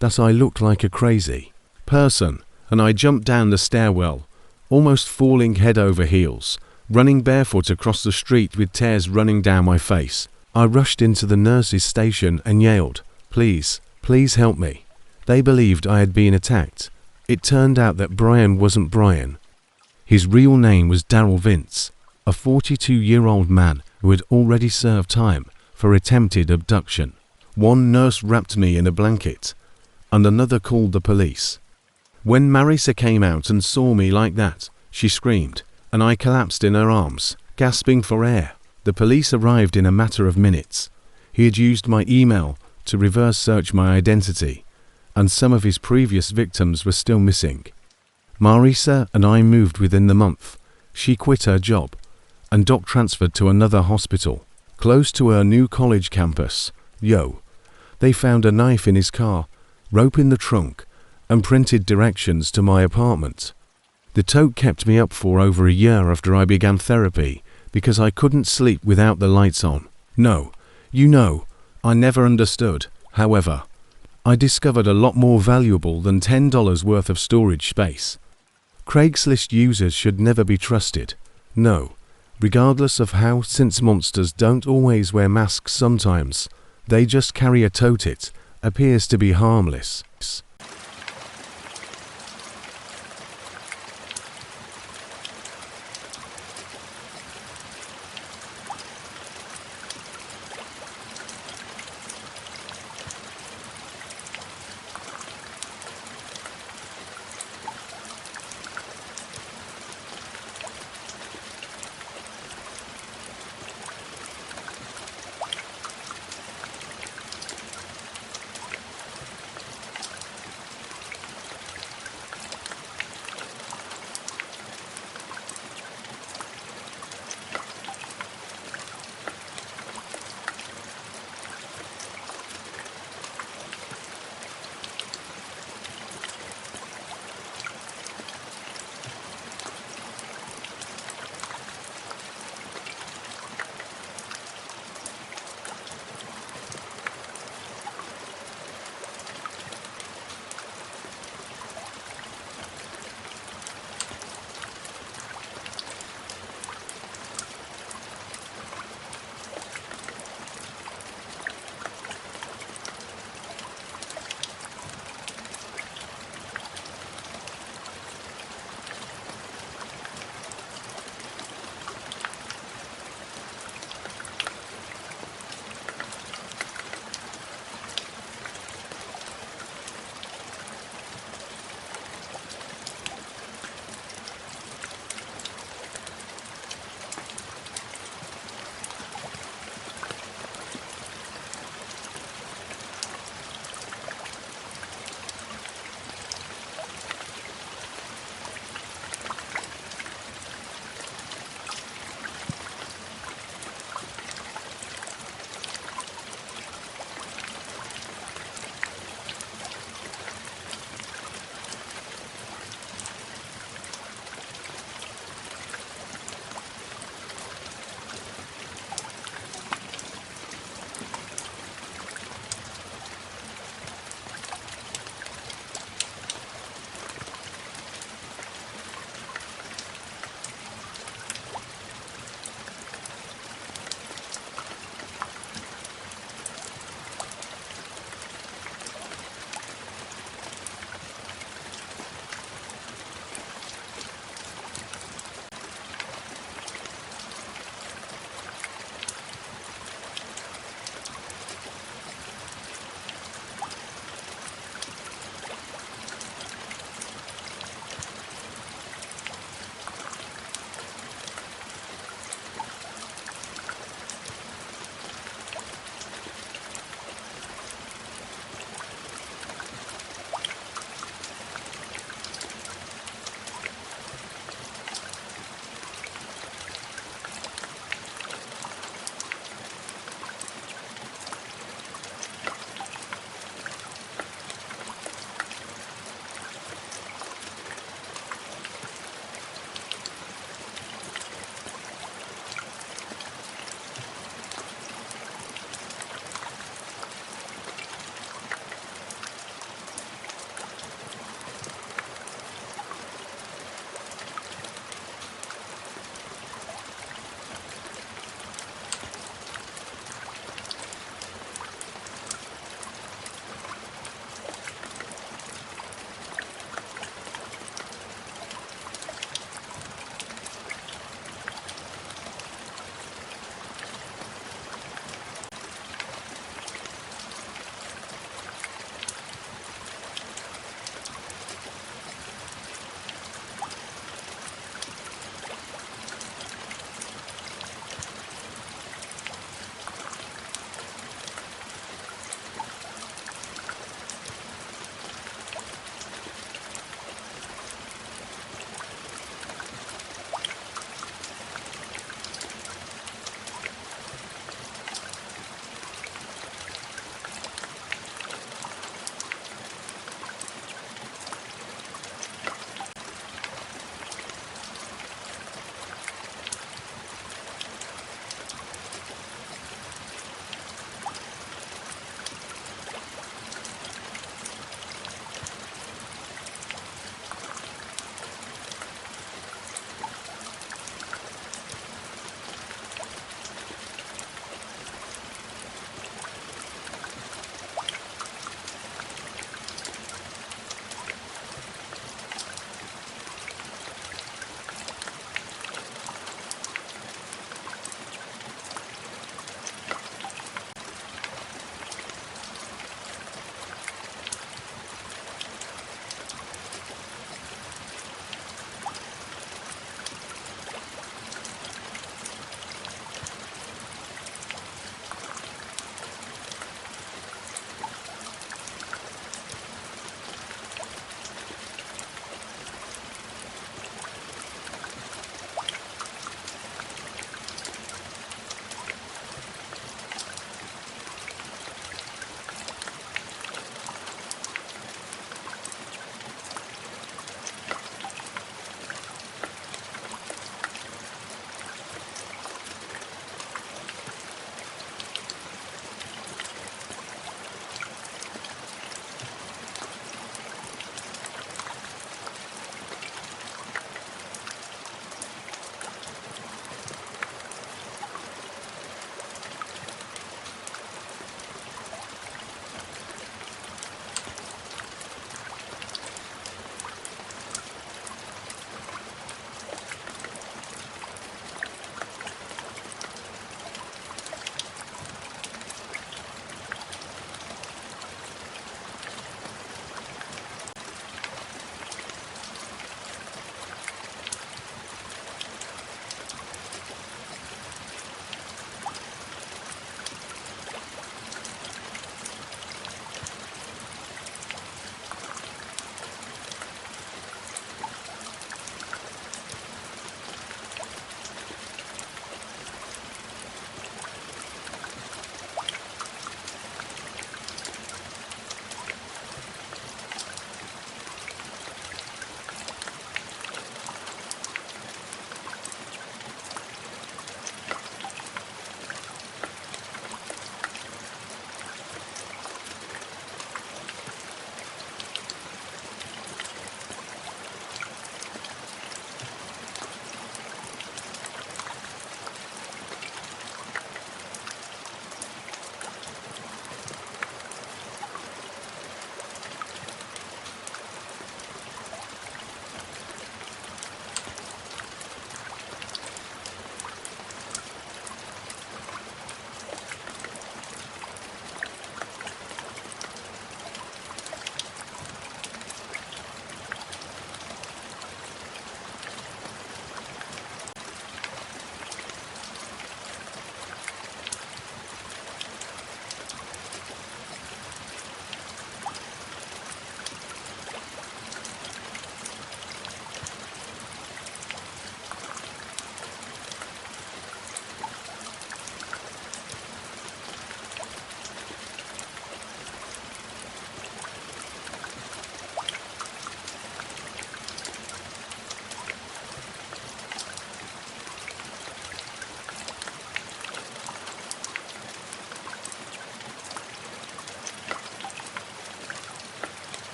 that I looked like a crazy person, and I jumped down the stairwell, almost falling head over heels, running barefoot across the street with tears running down my face. I rushed into the nurse's station and yelled, "Please, please help me." They believed I had been attacked. It turned out that Brian wasn't Brian. His real name was Darrell Vince, a 42-year-old man who had already served time for attempted abduction. One nurse wrapped me in a blanket, and another called the police. When Marisa came out and saw me like that, she screamed, and I collapsed in her arms, gasping for air. The police arrived in a matter of minutes. He had used my email to reverse search my identity, and some of his previous victims were still missing. Marisa and I moved within the month. She quit her job, and Doc transferred to another hospital, close to her new college campus. They found a knife in his car, rope in the trunk, and printed directions to my apartment. The tote kept me up for over a year after I began therapy because I couldn't sleep without the lights on. I never understood. However, I discovered a lot more valuable than $10 worth of storage space. Craigslist users should never be trusted. No, regardless of how, since monsters don't always wear masks sometimes, they just carry a tote. It appears to be harmless.